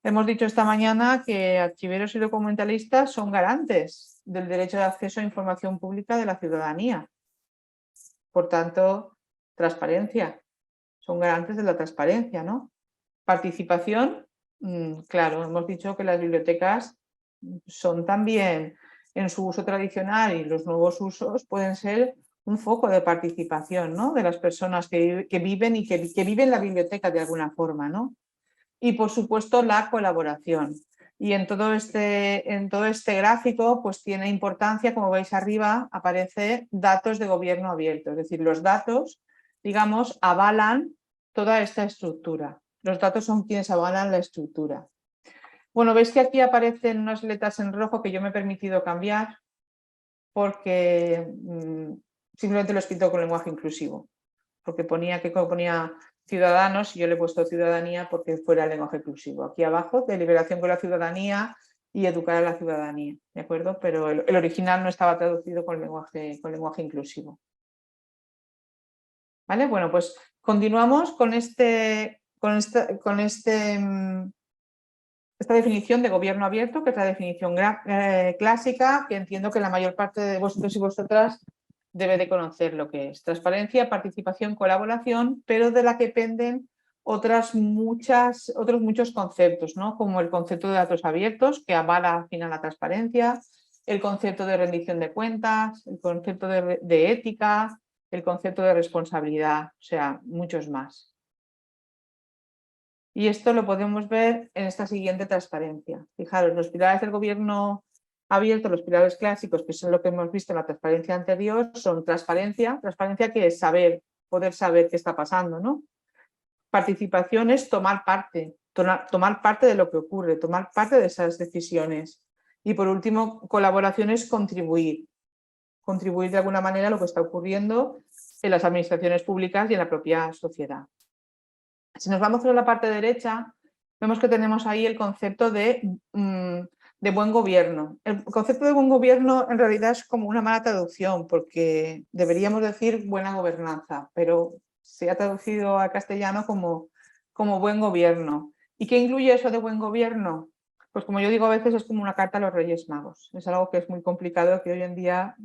Hemos dicho esta mañana que archiveros y documentalistas son garantes del derecho de acceso a información pública de la ciudadanía. Por tanto, transparencia. Son garantes de la transparencia, ¿no? Participación, claro, hemos dicho que las bibliotecas son también, en su uso tradicional y los nuevos usos, pueden ser un foco de participación, ¿no? De las personas que viven y que viven la biblioteca de alguna forma, ¿no? Y por supuesto la colaboración. Y en todo este gráfico pues tiene importancia, como veis arriba, aparece datos de gobierno abierto, es decir, los datos, digamos, avalan toda esta estructura. Los datos son quienes avalan la estructura. Bueno, veis que aquí aparecen unas letras en rojo que yo me he permitido cambiar porque simplemente lo he escrito con lenguaje inclusivo, porque ponía ciudadanos y yo le he puesto ciudadanía porque fuera el lenguaje inclusivo. Aquí abajo, deliberación con la ciudadanía y educar a la ciudadanía, ¿de acuerdo? Pero el original no estaba traducido con lenguaje inclusivo. ¿Vale? Bueno, pues continuamos con este esta definición de gobierno abierto, que es la definición clásica, que entiendo que la mayor parte de vosotros y vosotras debe de conocer lo que es transparencia, participación, colaboración, pero de la que penden otros muchos conceptos, ¿no? Como el concepto de datos abiertos, que avala al final la transparencia, el concepto de rendición de cuentas, el concepto de ética, el concepto de responsabilidad, o sea, muchos más. Y esto lo podemos ver en esta siguiente transparencia. Fijaros, los pilares del gobierno abierto, los pilares clásicos, que son lo que hemos visto en la transparencia anterior, son transparencia que es saber, poder saber qué está pasando, ¿no? Participación es tomar parte de lo que ocurre, tomar parte de esas decisiones. Y por último, colaboración es contribuir de alguna manera a lo que está ocurriendo en las administraciones públicas y en la propia sociedad. Si nos vamos a la parte derecha, vemos que tenemos ahí el concepto de buen gobierno. El concepto de buen gobierno en realidad es como una mala traducción, porque deberíamos decir buena gobernanza, pero se ha traducido a castellano como buen gobierno. ¿Y qué incluye eso de buen gobierno? Pues como yo digo, a veces es como una carta a los Reyes Magos. Es algo que es muy complicado que hoy en día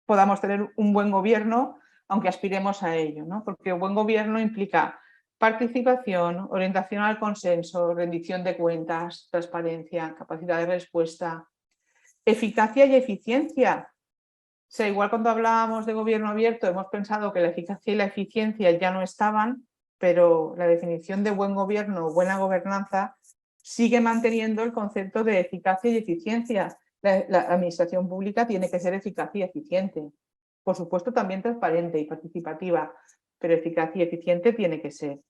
podamos tener un buen gobierno, aunque aspiremos a ello, ¿no? Porque buen gobierno implica participación, orientación al consenso, rendición de cuentas, transparencia, capacidad de respuesta, eficacia y eficiencia. O sea, igual cuando hablábamos de gobierno abierto hemos pensado que la eficacia y la eficiencia ya no estaban, pero la definición de buen gobierno o buena gobernanza sigue manteniendo el concepto de eficacia y eficiencia. La administración pública tiene que ser eficaz y eficiente. Por supuesto, también transparente y participativa, pero eficaz y eficiente tiene que ser.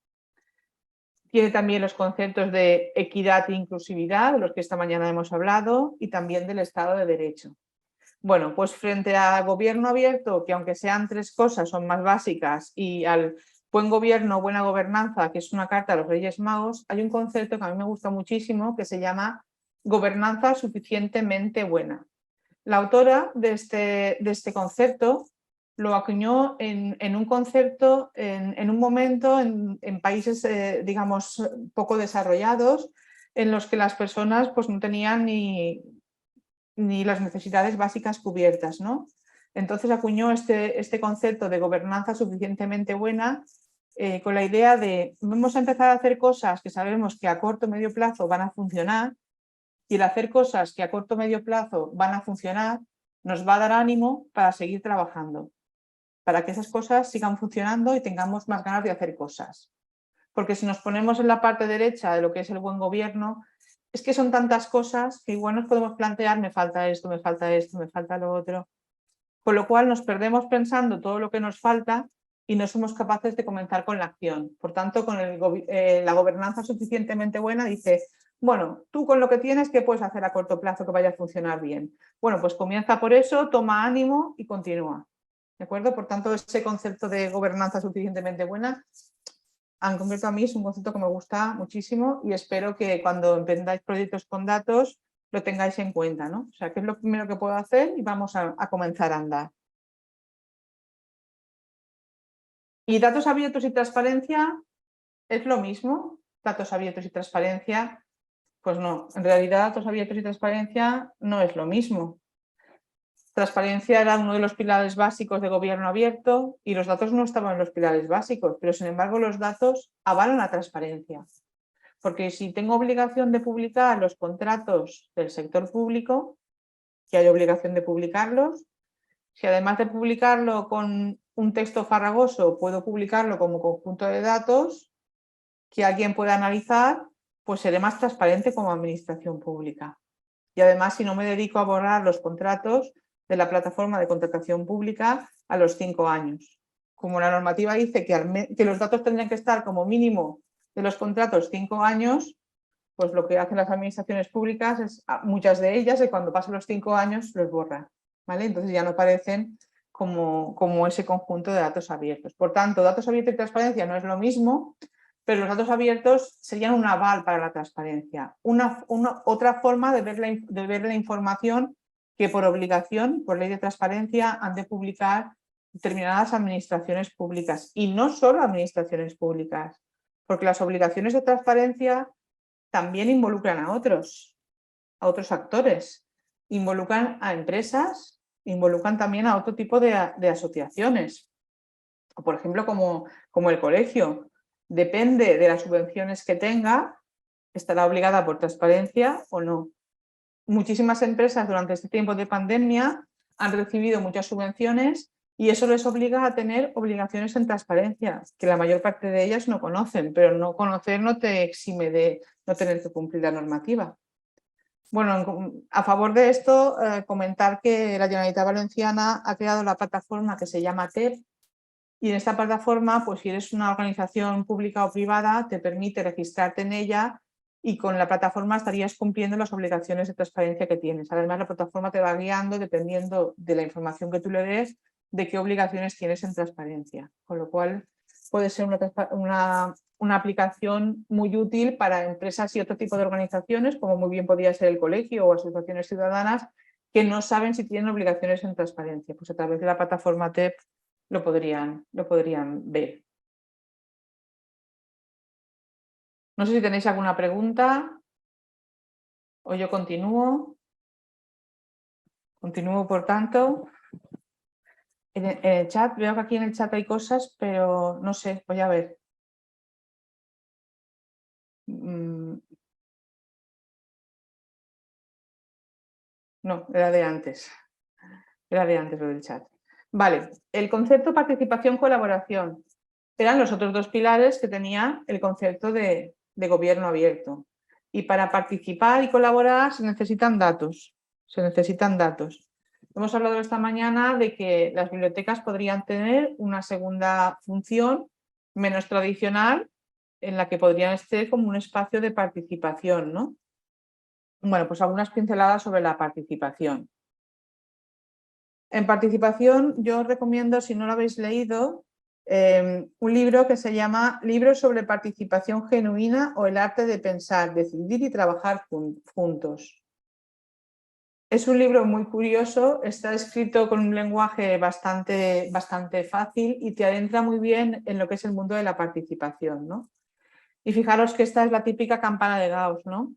Tiene también los conceptos de equidad e inclusividad, de los que esta mañana hemos hablado, y también del Estado de Derecho. Bueno, pues frente al gobierno abierto, que aunque sean tres cosas, son más básicas, y al buen gobierno, buena gobernanza, que es una carta a los Reyes Magos, hay un concepto que a mí me gusta muchísimo, que se llama gobernanza suficientemente buena. La autora de este concepto lo acuñó en un concepto, en un momento, en países, digamos, poco desarrollados, en los que las personas pues, no tenían ni las necesidades básicas cubiertas, ¿no? Entonces acuñó este concepto de gobernanza suficientemente buena con la idea de vamos a empezar a hacer cosas que sabemos que a corto o medio plazo van a funcionar, y el hacer cosas que a corto o medio plazo van a funcionar nos va a dar ánimo para seguir trabajando, para que esas cosas sigan funcionando y tengamos más ganas de hacer cosas. Porque si nos ponemos en la parte derecha de lo que es el buen gobierno, es que son tantas cosas que igual nos podemos plantear, me falta esto, me falta esto, me falta lo otro. Con lo cual nos perdemos pensando todo lo que nos falta y no somos capaces de comenzar con la acción. Por tanto, con la gobernanza suficientemente buena dice, bueno, tú con lo que tienes, ¿qué puedes hacer a corto plazo que vaya a funcionar bien? Bueno, pues comienza por eso, toma ánimo y continúa. ¿De acuerdo? Por tanto, ese concepto de gobernanza suficientemente buena, en concreto a mí es un concepto que me gusta muchísimo y espero que cuando emprendáis proyectos con datos lo tengáis en cuenta, ¿no? O sea, ¿qué es lo primero que puedo hacer? Y vamos a comenzar a andar. ¿Y datos abiertos y transparencia es lo mismo? Datos abiertos y transparencia, pues no. En realidad, datos abiertos y transparencia no es lo mismo. Transparencia era uno de los pilares básicos de gobierno abierto y los datos no estaban en los pilares básicos, pero sin embargo los datos avalan la transparencia. Porque si tengo obligación de publicar los contratos del sector público, que hay obligación de publicarlos, si además de publicarlo con un texto farragoso puedo publicarlo como conjunto de datos que alguien pueda analizar, pues seré más transparente como administración pública. Y además, si no me dedico a borrar los contratos de la plataforma de contratación pública a los 5 años. Como la normativa dice que los datos tendrían que estar como mínimo de los contratos 5 años, pues lo que hacen las administraciones públicas es, muchas de ellas, cuando pasan los 5 años los borran, ¿vale? Entonces ya no aparecen como ese conjunto de datos abiertos. Por tanto, datos abiertos y transparencia no es lo mismo, pero los datos abiertos serían un aval para la transparencia, otra forma de ver la información que por obligación, por ley de transparencia, han de publicar determinadas administraciones públicas y no solo administraciones públicas, porque las obligaciones de transparencia también involucran a otros actores, involucran a empresas, involucran también a otro tipo de asociaciones. O por ejemplo, como el colegio, depende de las subvenciones que tenga, estará obligada por transparencia o no. Muchísimas empresas durante este tiempo de pandemia han recibido muchas subvenciones y eso les obliga a tener obligaciones en transparencia, que la mayor parte de ellas no conocen, pero no conocer no te exime de no tener que cumplir la normativa. Bueno, a favor de esto, comentar que la Generalitat Valenciana ha creado la plataforma que se llama TEP, y en esta plataforma, pues si eres una organización pública o privada, te permite registrarte en ella y con la plataforma estarías cumpliendo las obligaciones de transparencia que tienes. Además, la plataforma te va guiando, dependiendo de la información que tú le des, de qué obligaciones tienes en transparencia. Con lo cual, puede ser una aplicación muy útil para empresas y otro tipo de organizaciones, como muy bien podría ser el colegio o asociaciones ciudadanas, que no saben si tienen obligaciones en transparencia. Pues a través de la plataforma TEP lo podrían ver. No sé si tenéis alguna pregunta o yo continúo. Continúo, por tanto. En el chat, veo que aquí en el chat hay cosas, pero no sé, voy a ver. No, era de antes. Era de antes lo del chat. Vale, el concepto participación-colaboración eran los otros dos pilares que tenía el concepto de gobierno abierto. Y para participar y colaborar se necesitan datos. Hemos hablado esta mañana de que las bibliotecas podrían tener una segunda función menos tradicional en la que podrían ser como un espacio de participación, ¿no? Bueno, pues algunas pinceladas sobre la participación. En participación yo os recomiendo, si no lo habéis leído, un libro que se llama Libros sobre participación genuina o el arte de pensar, decidir y trabajar juntos. Es un libro muy curioso, está escrito con un lenguaje bastante fácil y te adentra muy bien en lo que es el mundo de la participación, ¿no? Y fijaros que esta es la típica campana de Gauss, ¿no?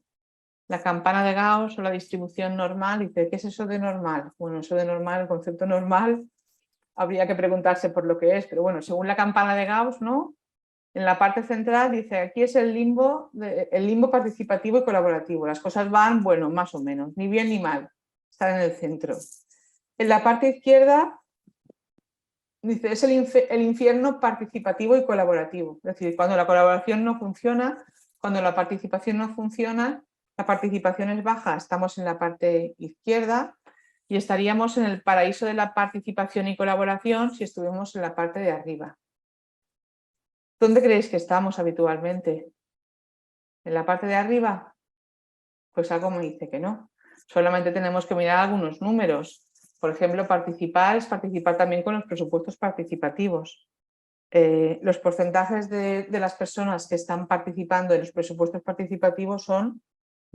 La campana de Gauss o la distribución normal. Dice, ¿qué es eso de normal? Bueno, eso de normal, el concepto normal, habría que preguntarse por lo que es, pero bueno, según la campana de Gauss, ¿no? En la parte central dice, aquí es el limbo participativo y colaborativo. Las cosas van, bueno, más o menos, ni bien ni mal, están en el centro. En la parte izquierda dice, es el infierno participativo y colaborativo. Es decir, cuando la colaboración no funciona, cuando la participación no funciona, la participación es baja, estamos en la parte izquierda, y estaríamos en el paraíso de la participación y colaboración si estuviéramos en la parte de arriba. ¿Dónde creéis que estamos habitualmente? ¿En la parte de arriba? Pues algo me dice que no. Solamente tenemos que mirar algunos números. Por ejemplo, participar es participar también con los presupuestos participativos. Los porcentajes de las personas que están participando en los presupuestos participativos son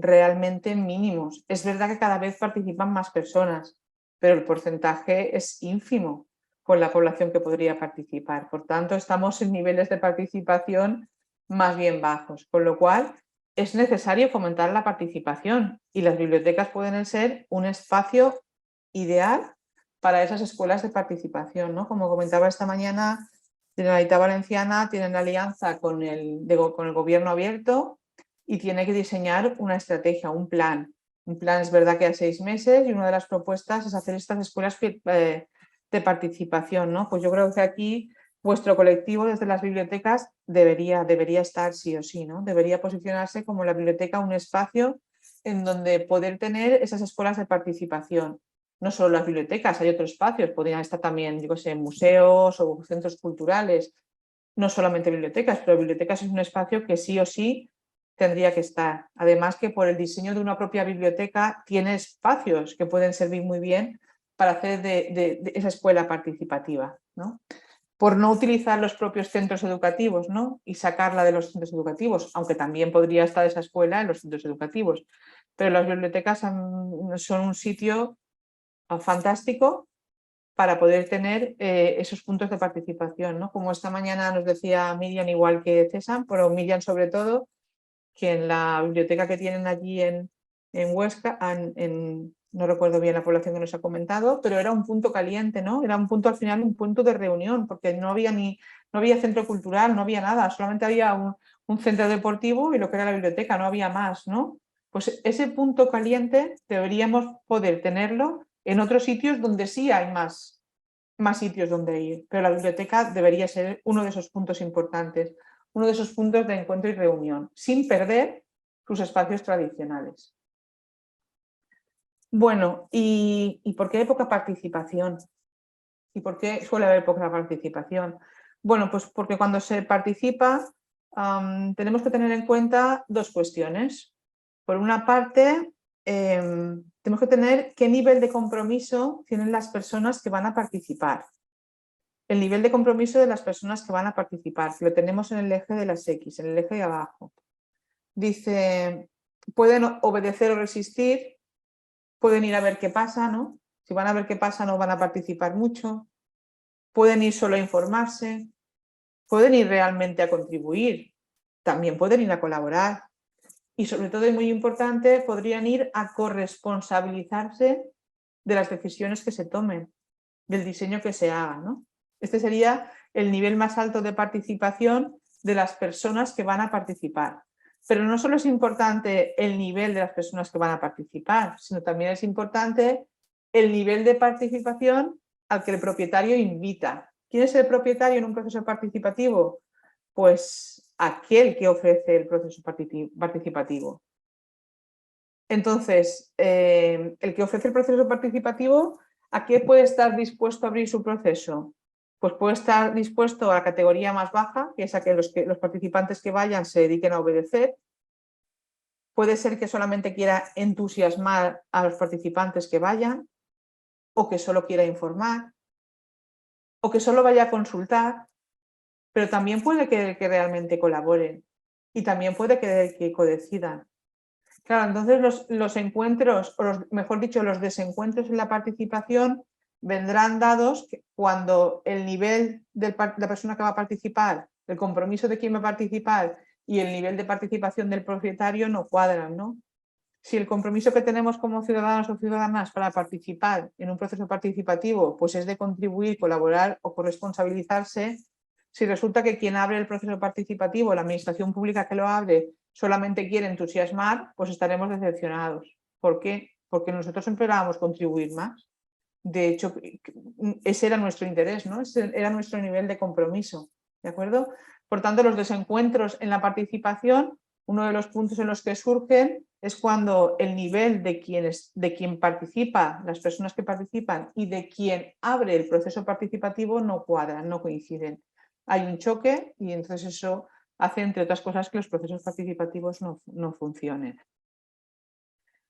realmente mínimos. Es verdad que cada vez participan más personas, pero el porcentaje es ínfimo con la población que podría participar. Por tanto, estamos en niveles de participación más bien bajos, con lo cual es necesario fomentar la participación y las bibliotecas pueden ser un espacio ideal para esas escuelas de participación, ¿no? Como comentaba esta mañana, la Generalitat Valenciana tiene una alianza con el gobierno abierto y tiene que diseñar una estrategia, un plan. Un plan es verdad que a 6 meses y una de las propuestas es hacer estas escuelas de participación, ¿no? Pues yo creo que aquí vuestro colectivo desde las bibliotecas debería estar sí o sí, ¿no? Debería posicionarse como la biblioteca un espacio en donde poder tener esas escuelas de participación. No solo las bibliotecas, hay otros espacios, podrían estar también, digo, museos o centros culturales, no solamente bibliotecas, pero bibliotecas es un espacio que sí o sí tendría que estar. Además que por el diseño de una propia biblioteca tiene espacios que pueden servir muy bien para hacer de esa escuela participativa, ¿no? Por no utilizar los propios centros educativos, ¿no? Y sacarla de los centros educativos, aunque también podría estar esa escuela en los centros educativos. Pero las bibliotecas son un sitio fantástico para poder tener esos puntos de participación, ¿no? Como esta mañana nos decía Miriam, igual que César, pero Miriam sobre todo, que en la biblioteca que tienen allí en Huesca, no recuerdo bien la población que nos ha comentado, pero era un punto caliente, ¿no? Era un punto al final, un punto de reunión, porque no había centro cultural, no había nada, solamente había un centro deportivo y lo que era la biblioteca, no había más, ¿no? Pues ese punto caliente deberíamos poder tenerlo en otros sitios donde sí hay más sitios donde ir, pero la biblioteca debería ser uno de esos puntos importantes, uno de esos puntos de encuentro y reunión, sin perder sus espacios tradicionales. Bueno, ¿y por qué hay poca participación? ¿Y por qué suele haber poca participación? Bueno, pues porque cuando se participa tenemos que tener en cuenta dos cuestiones. Por una parte, tenemos que tener qué nivel de compromiso tienen las personas que van a participar. El nivel de compromiso de las personas que van a participar, lo tenemos en el eje de las X, en el eje de abajo. Dice, pueden obedecer o resistir, pueden ir a ver qué pasa, ¿no? Si van a ver qué pasa no van a participar mucho, pueden ir solo a informarse, pueden ir realmente a contribuir, también pueden ir a colaborar y sobre todo, y muy importante, podrían ir a corresponsabilizarse de las decisiones que se tomen, del diseño que se haga, ¿no? Este sería el nivel más alto de participación de las personas que van a participar. Pero no solo es importante el nivel de las personas que van a participar, sino también es importante el nivel de participación al que el propietario invita. ¿Quién es el propietario en un proceso participativo? Pues aquel que ofrece el proceso participativo. Entonces, el que ofrece el proceso participativo, ¿a qué puede estar dispuesto a abrir su proceso? Pues puede estar dispuesto a la categoría más baja, que es a que los participantes que vayan se dediquen a obedecer. Puede ser que solamente quiera entusiasmar a los participantes que vayan, o que solo quiera informar, o que solo vaya a consultar, pero también puede que realmente colaboren y también puede que codecidan. Claro, entonces los encuentros, o mejor dicho, los desencuentros en la participación vendrán dados cuando el nivel de la persona que va a participar, el compromiso de quien va a participar y el nivel de participación del propietario no cuadran, ¿no? Si el compromiso que tenemos como ciudadanos o ciudadanas para participar en un proceso participativo pues es de contribuir, colaborar o corresponsabilizarse, si resulta que quien abre el proceso participativo, la administración pública que lo abre, solamente quiere entusiasmar, pues estaremos decepcionados. ¿Por qué? Porque nosotros esperábamos contribuir más. De hecho, ese era nuestro interés, ¿no? Ese era nuestro nivel de compromiso, ¿de acuerdo? Por tanto, los desencuentros en la participación, uno de los puntos en los que surgen es cuando el nivel de quien participa, las personas que participan y de quien abre el proceso participativo no cuadran, no coinciden. Hay un choque y entonces eso hace, entre otras cosas, que los procesos participativos no funcionen.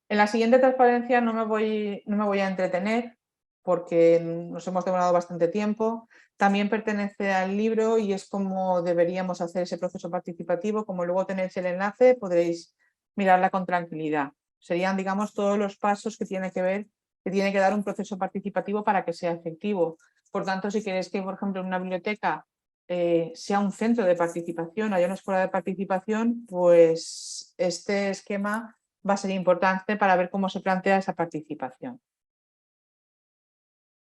En la siguiente transparencia no me voy a entretener porque nos hemos demorado bastante tiempo. También pertenece al libro y es como deberíamos hacer ese proceso participativo. Como luego tenéis el enlace, podréis mirarla con tranquilidad. Serían, digamos, todos los pasos que tiene que dar un proceso participativo para que sea efectivo. Por tanto, si queréis que, por ejemplo, en una biblioteca sea un centro de participación, haya una escuela de participación, pues este esquema va a ser importante para ver cómo se plantea esa participación.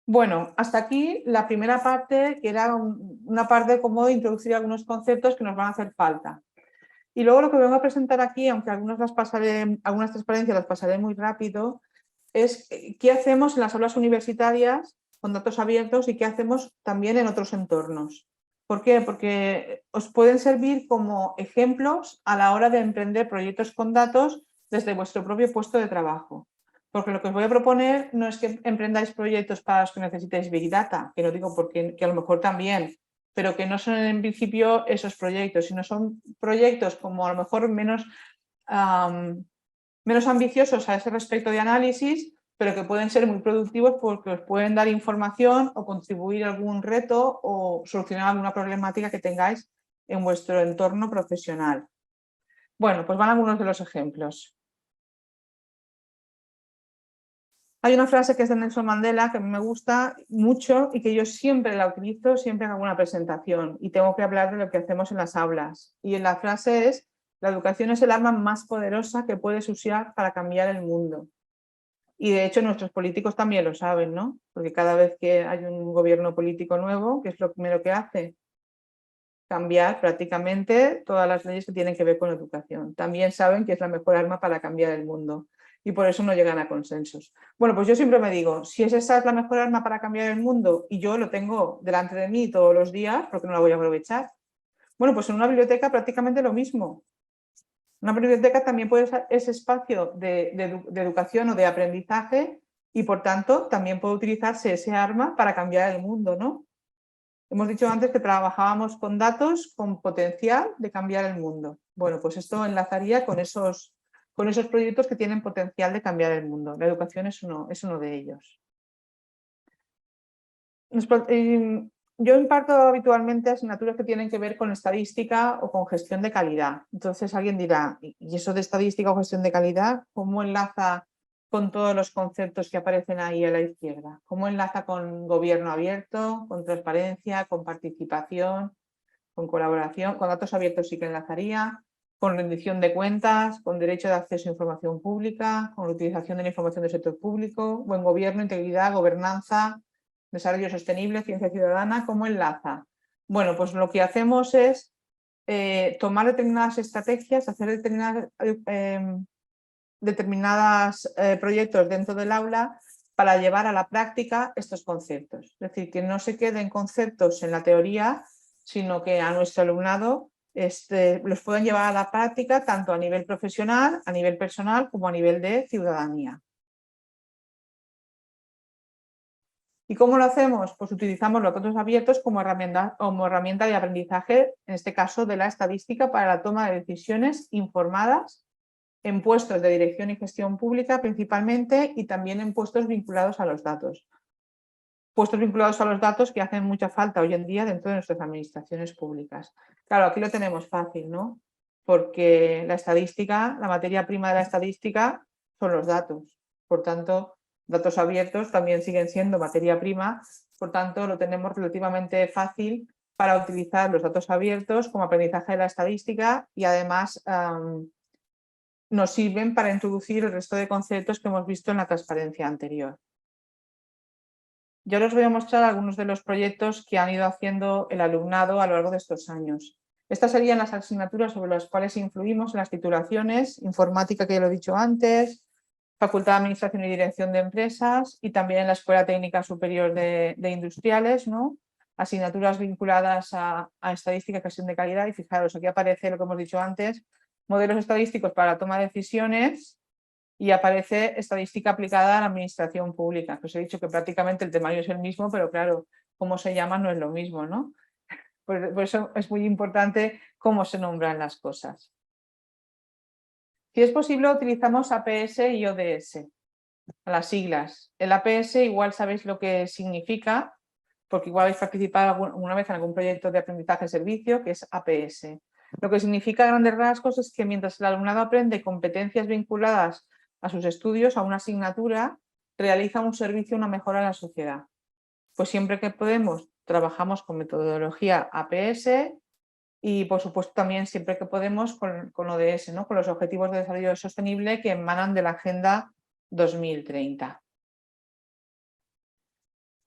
Bueno, hasta aquí la primera parte, que era una parte de cómo introducir algunos conceptos que nos van a hacer falta. Y luego lo que vengo a presentar aquí, aunque algunas transparencias las pasaré muy rápido, es qué hacemos en las aulas universitarias con datos abiertos y qué hacemos también en otros entornos. ¿Por qué? Porque os pueden servir como ejemplos a la hora de emprender proyectos con datos desde vuestro propio puesto de trabajo. Porque lo que os voy a proponer no es que emprendáis proyectos para los que necesitéis Big Data, que no digo porque que a lo mejor también, pero que no son en principio esos proyectos, sino son proyectos como a lo mejor menos ambiciosos a ese respecto de análisis, pero que pueden ser muy productivos porque os pueden dar información o contribuir a algún reto o solucionar alguna problemática que tengáis en vuestro entorno profesional. Bueno, pues van algunos de los ejemplos. Hay una frase que es de Nelson Mandela que me gusta mucho y que yo siempre la utilizo, siempre en alguna presentación, y tengo que hablar de lo que hacemos en las aulas. Y la frase es: La educación es el arma más poderosa que puedes usar para cambiar el mundo. Y de hecho nuestros políticos también lo saben, ¿no? Porque cada vez que hay un gobierno político nuevo, ¿qué es lo primero que hace? Cambiar prácticamente todas las leyes que tienen que ver con educación. También saben que es la mejor arma para cambiar el mundo y por eso no llegan a consensos. Bueno, pues yo siempre me digo, si esa es la mejor arma para cambiar el mundo y yo lo tengo delante de mí todos los días, ¿por qué no la voy a aprovechar? Bueno, pues en una biblioteca prácticamente lo mismo. Una biblioteca también puede ser ese espacio de educación o de aprendizaje y por tanto también puede utilizarse ese arma para cambiar el mundo, ¿no? Hemos dicho antes que trabajábamos con datos con potencial de cambiar el mundo. Bueno, pues esto enlazaría con esos proyectos que tienen potencial de cambiar el mundo. La educación es uno de ellos. Yo imparto habitualmente asignaturas que tienen que ver con estadística o con gestión de calidad. Entonces alguien dirá, ¿y eso de estadística o gestión de calidad cómo enlaza con todos los conceptos que aparecen ahí a la izquierda? ¿Cómo enlaza con gobierno abierto, con transparencia, con participación, con colaboración? Con datos abiertos sí que enlazaría, con rendición de cuentas, con derecho de acceso a información pública, con la utilización de la información del sector público, buen gobierno, integridad, gobernanza, desarrollo sostenible, ciencia ciudadana. ¿Cómo enlaza? Bueno, pues lo que hacemos es tomar determinadas estrategias, hacer determinados proyectos dentro del aula para llevar a la práctica estos conceptos. Es decir, que no se queden conceptos en la teoría, sino que a nuestro alumnado los puedan llevar a la práctica tanto a nivel profesional, a nivel personal, como a nivel de ciudadanía. ¿Y cómo lo hacemos? Pues utilizamos los datos abiertos como herramienta de aprendizaje, en este caso de la estadística, para la toma de decisiones informadas en puestos de dirección y gestión pública principalmente y también en puestos vinculados a los datos. Puestos vinculados a los datos que hacen mucha falta hoy en día dentro de nuestras administraciones públicas. Claro, aquí lo tenemos fácil, ¿no? Porque la estadística, la materia prima de la estadística son los datos. Por tanto, datos abiertos también siguen siendo materia prima, por tanto, lo tenemos relativamente fácil para utilizar los datos abiertos como aprendizaje de la estadística y además nos sirven para introducir el resto de conceptos que hemos visto en la transparencia anterior. Yo les voy a mostrar algunos de los proyectos que han ido haciendo el alumnado a lo largo de estos años. Estas serían las asignaturas sobre las cuales influimos en las titulaciones, informática, que ya lo he dicho antes, Facultad de Administración y Dirección de Empresas y también en la Escuela Técnica Superior de Industriales, ¿no? Asignaturas vinculadas a estadística y gestión de calidad. Y fijaros, aquí aparece lo que hemos dicho antes, modelos estadísticos para la toma de decisiones, y aparece estadística aplicada a la administración pública, que os he dicho que prácticamente el temario es el mismo, pero claro, cómo se llama no es lo mismo, ¿no? Por eso es muy importante cómo se nombran las cosas. Si es posible, utilizamos APS y ODS, las siglas. El APS igual sabéis lo que significa, porque igual habéis participado alguna vez en algún proyecto de aprendizaje servicio, que es APS. Lo que significa a grandes rasgos es que mientras el alumnado aprende competencias vinculadas a sus estudios, a una asignatura, realiza un servicio, una mejora a la sociedad. Pues siempre que podemos, trabajamos con metodología APS y, por supuesto, también siempre que podemos con ODS, ¿no? Con los Objetivos de Desarrollo Sostenible que emanan de la Agenda 2030.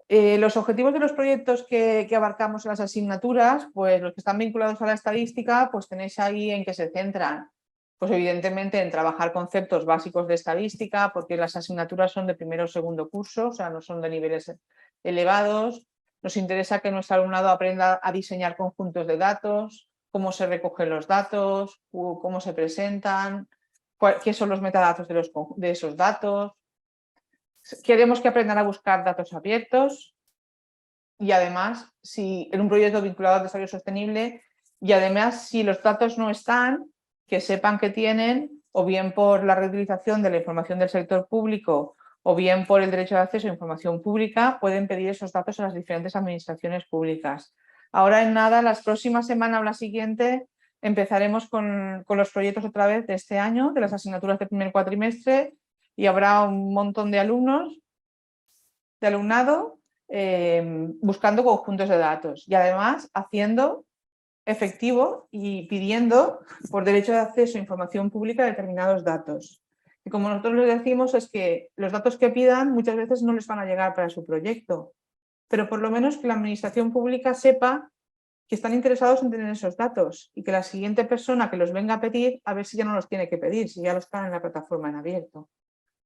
Los objetivos de los proyectos que abarcamos en las asignaturas, pues los que están vinculados a la estadística, pues tenéis ahí en qué se centran. Pues evidentemente en trabajar conceptos básicos de estadística, porque las asignaturas son de primero o segundo curso, o sea, no son de niveles elevados. Nos interesa que nuestro alumnado aprenda a diseñar conjuntos de datos, cómo se recogen los datos, cómo se presentan, qué son los metadatos de esos datos. Queremos que aprendan a buscar datos abiertos y además, si en un proyecto vinculado al desarrollo sostenible, y además si los datos no están, que sepan que tienen, o bien por la reutilización de la información del sector público, o bien por el derecho de acceso a información pública, pueden pedir esos datos a las diferentes administraciones públicas. Ahora en nada, las próximas semanas o la siguiente, empezaremos con los proyectos otra vez de este año, de las asignaturas del primer cuatrimestre, y habrá un montón de alumnado buscando conjuntos de datos y además haciendo efectivo y pidiendo por derecho de acceso a información pública a determinados datos. Y como nosotros les decimos es que los datos que pidan muchas veces no les van a llegar para su proyecto, pero por lo menos que la administración pública sepa que están interesados en tener esos datos y que la siguiente persona que los venga a pedir, a ver si ya no los tiene que pedir, si ya los están en la plataforma en abierto.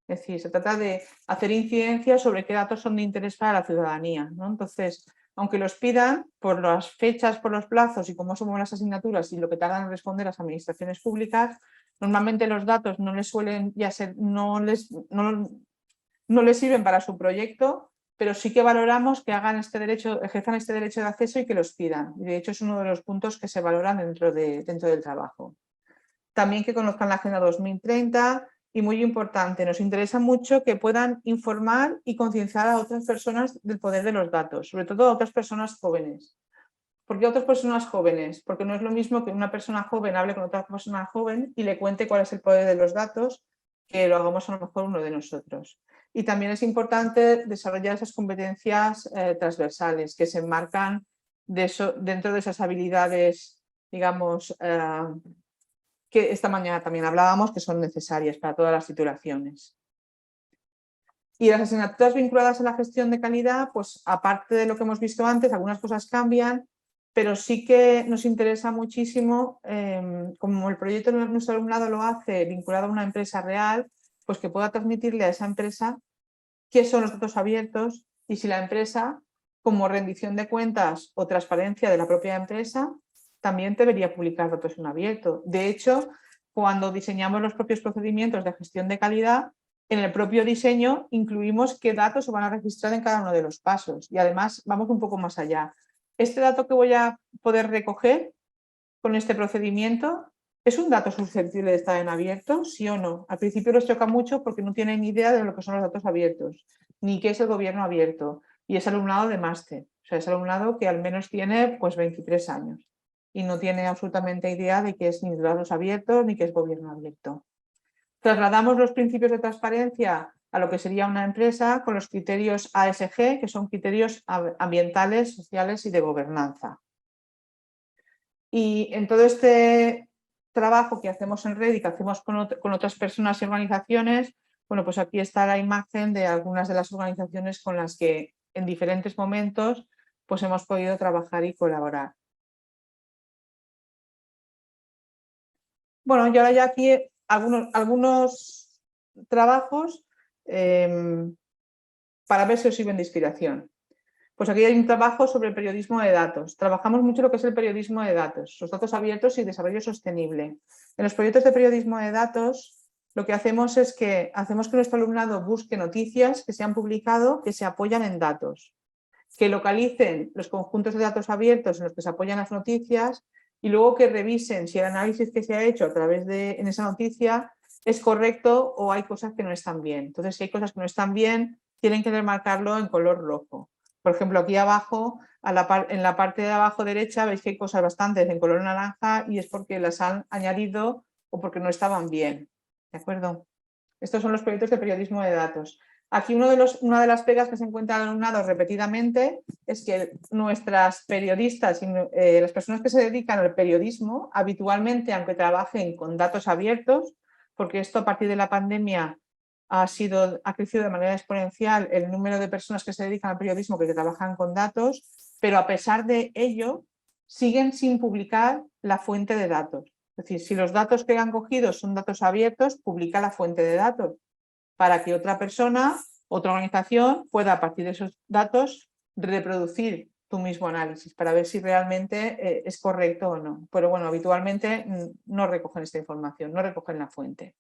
Es decir, se trata de hacer incidencia sobre qué datos son de interés para la ciudadanía, ¿no? Entonces, aunque los pidan, por las fechas, por los plazos y cómo son las asignaturas y lo que tardan en responder las administraciones públicas, normalmente los datos no les suelen ya ser, no les sirven para su proyecto, pero sí que valoramos que hagan ejerzan este derecho de acceso y que los pidan. Y de hecho es uno de los puntos que se valoran dentro del trabajo. También que conozcan la Agenda 2030 y muy importante, nos interesa mucho que puedan informar y concienciar a otras personas del poder de los datos, sobre todo a otras personas jóvenes. ¿Por qué a otras personas jóvenes? Porque no es lo mismo que una persona joven hable con otra persona joven y le cuente cuál es el poder de los datos, que lo hagamos a lo mejor uno de nosotros. Y también es importante desarrollar esas competencias transversales que se enmarcan dentro de esas habilidades, digamos, que esta mañana también hablábamos, que son necesarias para todas las titulaciones. Y las asignaturas vinculadas a la gestión de calidad, pues aparte de lo que hemos visto antes, algunas cosas cambian, pero sí que nos interesa muchísimo, como el proyecto de nuestro alumnado lo hace vinculado a una empresa real, pues que pueda transmitirle a esa empresa qué son los datos abiertos y si la empresa, como rendición de cuentas o transparencia de la propia empresa, también debería publicar datos en abierto. De hecho, cuando diseñamos los propios procedimientos de gestión de calidad, en el propio diseño incluimos qué datos se van a registrar en cada uno de los pasos y además vamos un poco más allá. Este dato que voy a poder recoger con este procedimiento, ¿es un dato susceptible de estar en abierto? ¿Sí o no? Al principio les choca mucho porque no tienen ni idea de lo que son los datos abiertos, ni qué es el gobierno abierto. Y es alumnado de máster, o sea, es alumnado que al menos tiene pues 23 años y no tiene absolutamente idea de qué es ni datos abiertos ni qué es gobierno abierto. Trasladamos los principios de transparencia a lo que sería una empresa con los criterios ASG, que son criterios ambientales, sociales y de gobernanza. Y en todo este trabajo que hacemos en red y que hacemos con otras personas y organizaciones, bueno, pues aquí está la imagen de algunas de las organizaciones con las que en diferentes momentos pues hemos podido trabajar y colaborar. Bueno, y ahora ya aquí algunos trabajos para ver si os sirven de inspiración. Pues aquí hay un trabajo sobre el periodismo de datos. Trabajamos mucho lo que es el periodismo de datos, los datos abiertos y desarrollo sostenible. En los proyectos de periodismo de datos, lo que hacemos es que hacemos que nuestro alumnado busque noticias que se han publicado que se apoyan en datos, que localicen los conjuntos de datos abiertos en los que se apoyan las noticias y luego que revisen si el análisis que se ha hecho a través de en esa noticia es correcto o hay cosas que no están bien. Entonces, si hay cosas que no están bien, tienen que remarcarlo en color rojo. Por ejemplo, aquí abajo, en la parte de abajo derecha, veis que hay cosas bastantes en color naranja y es porque las han añadido o porque no estaban bien. ¿De acuerdo? Estos son los proyectos de periodismo de datos. Aquí una de las pegas que se encuentra el alumnado repetidamente es que nuestras periodistas y las personas que se dedican al periodismo habitualmente, aunque trabajen con datos abiertos, porque esto a partir de la pandemia ha crecido de manera exponencial el número de personas que se dedican al periodismo que trabajan con datos, pero a pesar de ello siguen sin publicar la fuente de datos. Es decir, si los datos que han cogido son datos abiertos, publica la fuente de datos para que otra persona, otra organización pueda a partir de esos datos reproducir tu mismo análisis para ver si realmente es correcto o no. Pero bueno, habitualmente no recogen esta información, no recogen la fuente.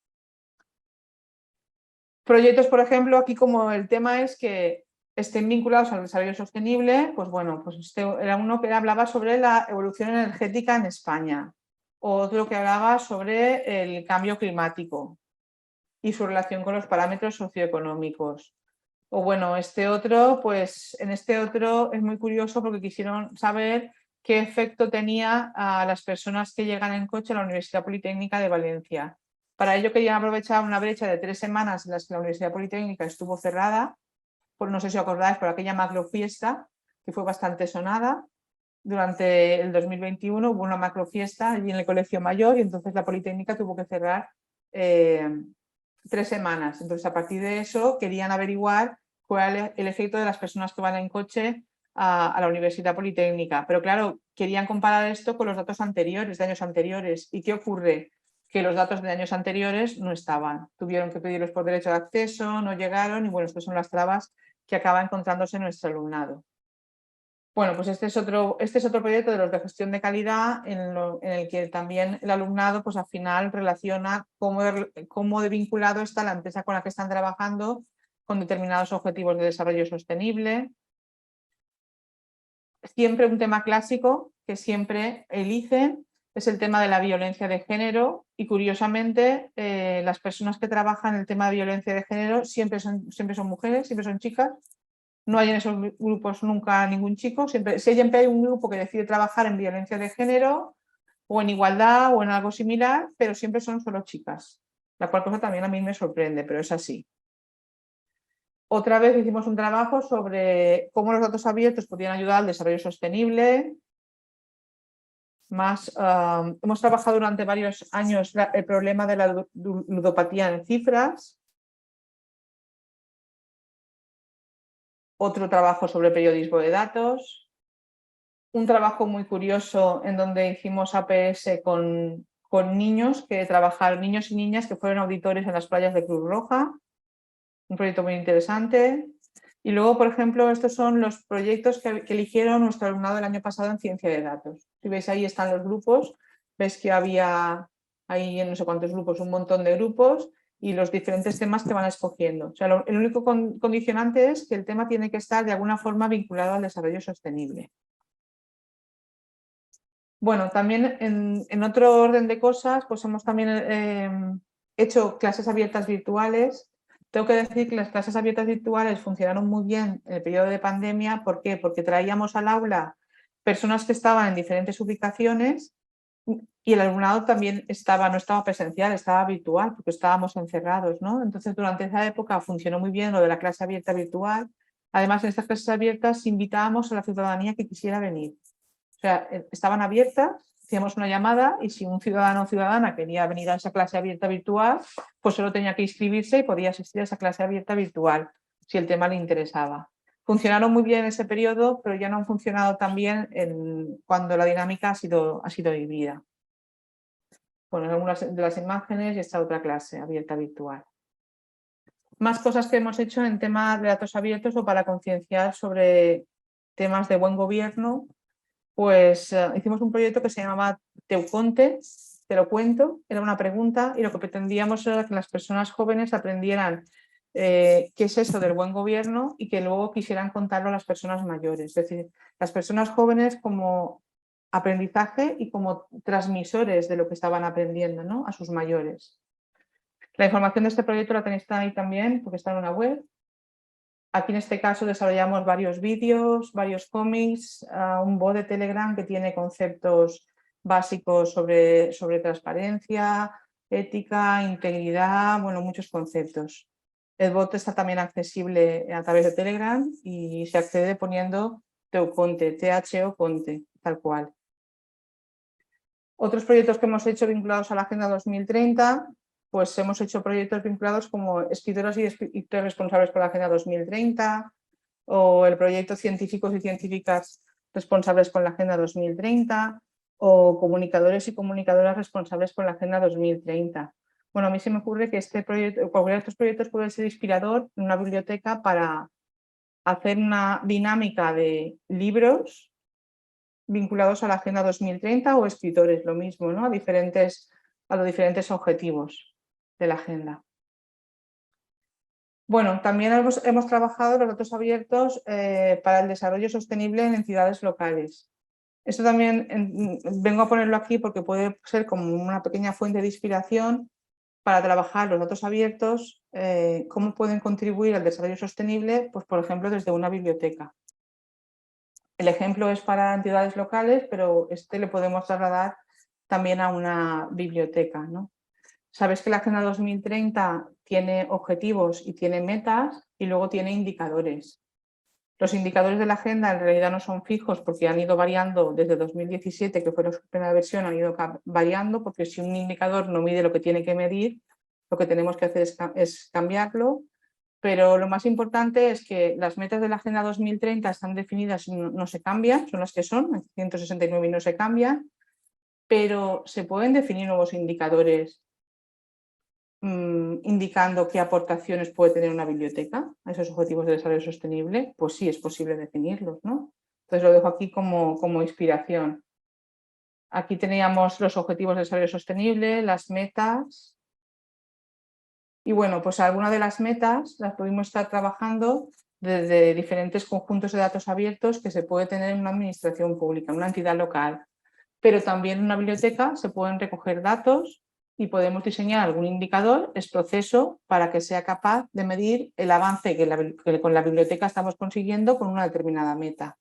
Proyectos, por ejemplo, aquí como el tema es que estén vinculados al desarrollo sostenible, pues bueno, pues este era uno que hablaba sobre la evolución energética en España, otro que hablaba sobre el cambio climático y su relación con los parámetros socioeconómicos. O bueno, este otro, pues en este otro es muy curioso porque quisieron saber qué efecto tenía a las personas que llegan en coche a la Universidad Politécnica de Valencia. Para ello querían aprovechar una brecha de 3 semanas en las que la Universidad Politécnica estuvo cerrada, por no sé si os acordáis, por aquella macrofiesta que fue bastante sonada, durante el 2021 hubo una macrofiesta allí en el Colegio Mayor y entonces la Politécnica tuvo que cerrar 3 semanas. Entonces, a partir de eso, querían averiguar cuál es el efecto de las personas que van en coche a la Universidad Politécnica. Pero claro, querían comparar esto con los datos anteriores, de años anteriores. ¿Y qué ocurre? Que los datos de años anteriores no estaban. Tuvieron que pedirlos por derecho de acceso, no llegaron y bueno, estas son las trabas que acaba encontrándose nuestro alumnado. Bueno, pues este es otro proyecto de los de gestión de calidad en el que también el alumnado pues al final relaciona cómo de vinculado está la empresa con la que están trabajando con determinados objetivos de desarrollo sostenible. Siempre un tema clásico que siempre eligen es el tema de la violencia de género y curiosamente las personas que trabajan en el tema de violencia de género siempre son mujeres, siempre son chicas. No hay en esos grupos nunca ningún chico. Siempre hay un grupo que decide trabajar en violencia de género o en igualdad o en algo similar, pero siempre son solo chicas. La cual cosa también a mí me sorprende, pero es así. Otra vez hicimos un trabajo sobre cómo los datos abiertos podían ayudar al desarrollo sostenible. Hemos trabajado durante varios años el problema de la ludopatía en cifras. Otro trabajo sobre periodismo de datos. Un trabajo muy curioso en donde hicimos APS con niños niños y niñas que fueron auditores en las playas de Cruz Roja. Un proyecto muy interesante. Y luego, por ejemplo, estos son los proyectos que eligieron nuestro alumnado el año pasado en ciencia de datos. Si veis, ahí están los grupos. Ves que había ahí en no sé cuántos grupos, un montón de grupos y los diferentes temas que van escogiendo. O sea, el único condicionante es que el tema tiene que estar de alguna forma vinculado al desarrollo sostenible. Bueno, también en otro orden de cosas, pues hemos también hecho clases abiertas virtuales. Tengo que decir que las clases abiertas virtuales funcionaron muy bien en el periodo de pandemia. ¿Por qué? Porque traíamos al aula personas que estaban en diferentes ubicaciones y el alumnado también no estaba presencial, estaba virtual, porque estábamos encerrados, ¿no? Entonces, durante esa época funcionó muy bien lo de la clase abierta virtual. Además, en estas clases abiertas invitábamos a la ciudadanía que quisiera venir. O sea, estaban abiertas, hacíamos una llamada y si un ciudadano o ciudadana quería venir a esa clase abierta virtual, pues solo tenía que inscribirse y podía asistir a esa clase abierta virtual, si el tema le interesaba. Funcionaron muy bien en ese periodo, pero ya no han funcionado tan bien cuando la dinámica ha sido vivida. Bueno, algunas de las imágenes y esta otra clase abierta virtual. Más cosas que hemos hecho en temas de datos abiertos o para concienciar sobre temas de buen gobierno. Pues hicimos un proyecto que se llamaba Teuconte, te lo cuento, era una pregunta y lo que pretendíamos era que las personas jóvenes aprendieran qué es eso del buen gobierno y que luego quisieran contarlo a las personas mayores. Es decir, las personas jóvenes como aprendizaje y como transmisores de lo que estaban aprendiendo, ¿no? A sus mayores. La información de este proyecto la tenéis ahí también porque está en una web. Aquí en este caso desarrollamos varios vídeos, varios cómics, un bot de Telegram que tiene conceptos básicos sobre transparencia, ética, integridad, bueno, muchos conceptos. El bot está también accesible a través de Telegram y se accede poniendo Teuconte, THO Conte, tal cual. Otros proyectos que hemos hecho vinculados a la Agenda 2030, pues hemos hecho proyectos vinculados como escritoras y escritores responsables por la Agenda 2030 o el proyecto Científicos y Científicas responsables con la Agenda 2030 o comunicadores y comunicadoras responsables con la Agenda 2030. Bueno, a mí se me ocurre que cualquiera de estos proyectos puede ser inspirador en una biblioteca para hacer una dinámica de libros vinculados a la Agenda 2030 o escritores, lo mismo, ¿no? A los diferentes objetivos de la agenda. Bueno, también hemos trabajado los datos abiertos para el desarrollo sostenible en entidades locales. Esto también vengo a ponerlo aquí porque puede ser como una pequeña fuente de inspiración para trabajar los datos abiertos, cómo pueden contribuir al desarrollo sostenible, pues por ejemplo desde una biblioteca. El ejemplo es para entidades locales, pero le podemos trasladar también a una biblioteca, ¿no? Sabes que la Agenda 2030 tiene objetivos y tiene metas y luego tiene indicadores. Los indicadores de la agenda en realidad no son fijos porque han ido variando desde 2017, que fue la primera versión, han ido variando, porque si un indicador no mide lo que tiene que medir, lo que tenemos que hacer es cambiarlo. Pero lo más importante es que las metas de la Agenda 2030 están definidas y no se cambian, son las que son, 169 y no se cambian, pero se pueden definir nuevos indicadores indicando qué aportaciones puede tener una biblioteca a esos objetivos de desarrollo sostenible. Pues sí, es posible definirlos, ¿no? Entonces lo dejo aquí como inspiración. Aquí teníamos los objetivos de desarrollo sostenible, las metas. Y bueno, pues algunas de las metas las pudimos estar trabajando desde diferentes conjuntos de datos abiertos que se puede tener en una administración pública, en una entidad local. Pero también en una biblioteca se pueden recoger datos y podemos diseñar algún indicador, es proceso, para que sea capaz de medir el avance que con la biblioteca estamos consiguiendo con una determinada meta.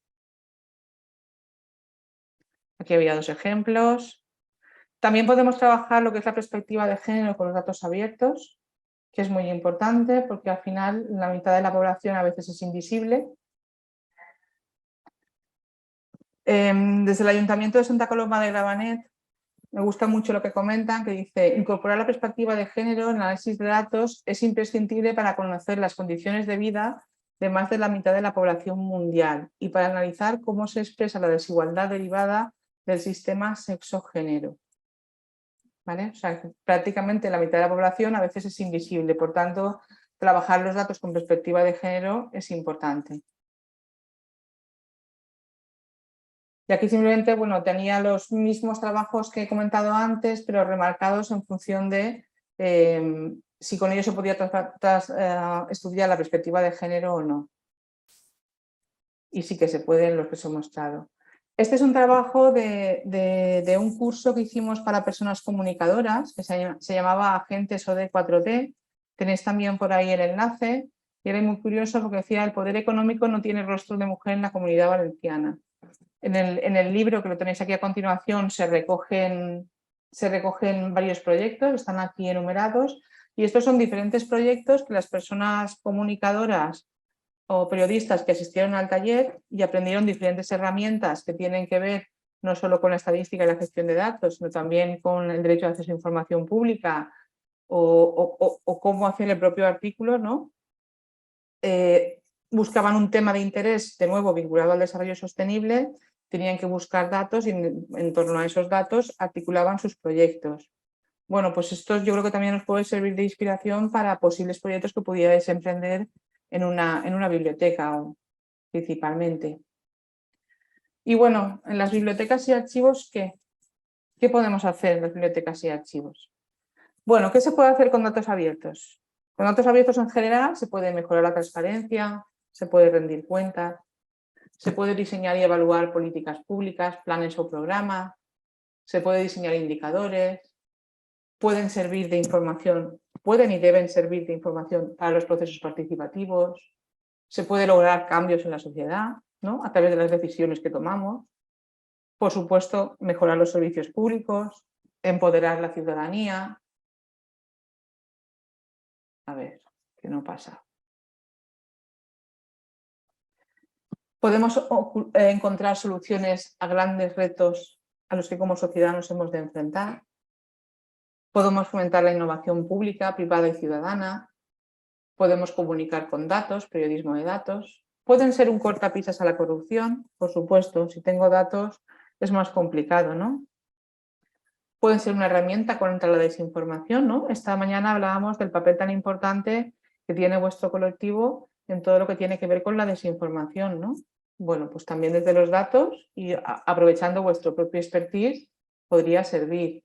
Aquí había dos ejemplos. También podemos trabajar lo que es la perspectiva de género con los datos abiertos, que es muy importante porque al final la mitad de la población a veces es invisible. Desde el Ayuntamiento de Santa Coloma de Gramenet me gusta mucho lo que comentan, que dice: incorporar la perspectiva de género en el análisis de datos es imprescindible para conocer las condiciones de vida de más de la mitad de la población mundial y para analizar cómo se expresa la desigualdad derivada del sistema sexo-género. ¿Vale? O sea, prácticamente la mitad de la población a veces es invisible, por tanto, trabajar los datos con perspectiva de género es importante. Y aquí simplemente, bueno, tenía los mismos trabajos que he comentado antes, pero remarcados en función de si con ellos se podía estudiar la perspectiva de género o no. Y sí que se puede en los que os he mostrado. Este es un trabajo de un curso que hicimos para personas comunicadoras, que se llamaba Agentes OD 4D. Tenéis también por ahí el enlace. Y era muy curioso porque decía: el poder económico no tiene rostro de mujer en la Comunidad Valenciana. En el libro, que lo tenéis aquí a continuación, se recogen varios proyectos, están aquí enumerados, y estos son diferentes proyectos que las personas comunicadoras o periodistas que asistieron al taller y aprendieron diferentes herramientas que tienen que ver no solo con la estadística y la gestión de datos, sino también con el derecho de acceso a información pública o cómo hacer el propio artículo, ¿no? Buscaban un tema de interés, de nuevo, vinculado al desarrollo sostenible, tenían que buscar datos y en torno a esos datos articulaban sus proyectos. Bueno, pues esto yo creo que también nos puede servir de inspiración para posibles proyectos que pudierais emprender en una biblioteca principalmente. Y bueno, en las bibliotecas y archivos, ¿qué podemos hacer en las bibliotecas y archivos? Bueno, ¿qué se puede hacer con datos abiertos? Con datos abiertos en general se puede mejorar la transparencia, se puede rendir cuentas, se puede diseñar y evaluar políticas públicas, planes o programas, se puede diseñar indicadores, pueden servir de información, pueden y deben servir de información para los procesos participativos, se puede lograr cambios en la sociedad, ¿no? A través de las decisiones que tomamos. Por supuesto, mejorar los servicios públicos, empoderar la ciudadanía. A ver, ¿qué no pasa? Podemos encontrar soluciones a grandes retos a los que como sociedad nos hemos de enfrentar. Podemos fomentar la innovación pública, privada y ciudadana. Podemos comunicar con datos, periodismo de datos. Pueden ser un cortapisas a la corrupción, por supuesto. Si tengo datos es más complicado, ¿no? Pueden ser una herramienta contra la desinformación, ¿no? Esta mañana hablábamos del papel tan importante que tiene vuestro colectivo en todo lo que tiene que ver con la desinformación, ¿no? Bueno, pues también desde los datos y aprovechando vuestro propio expertise podría servir.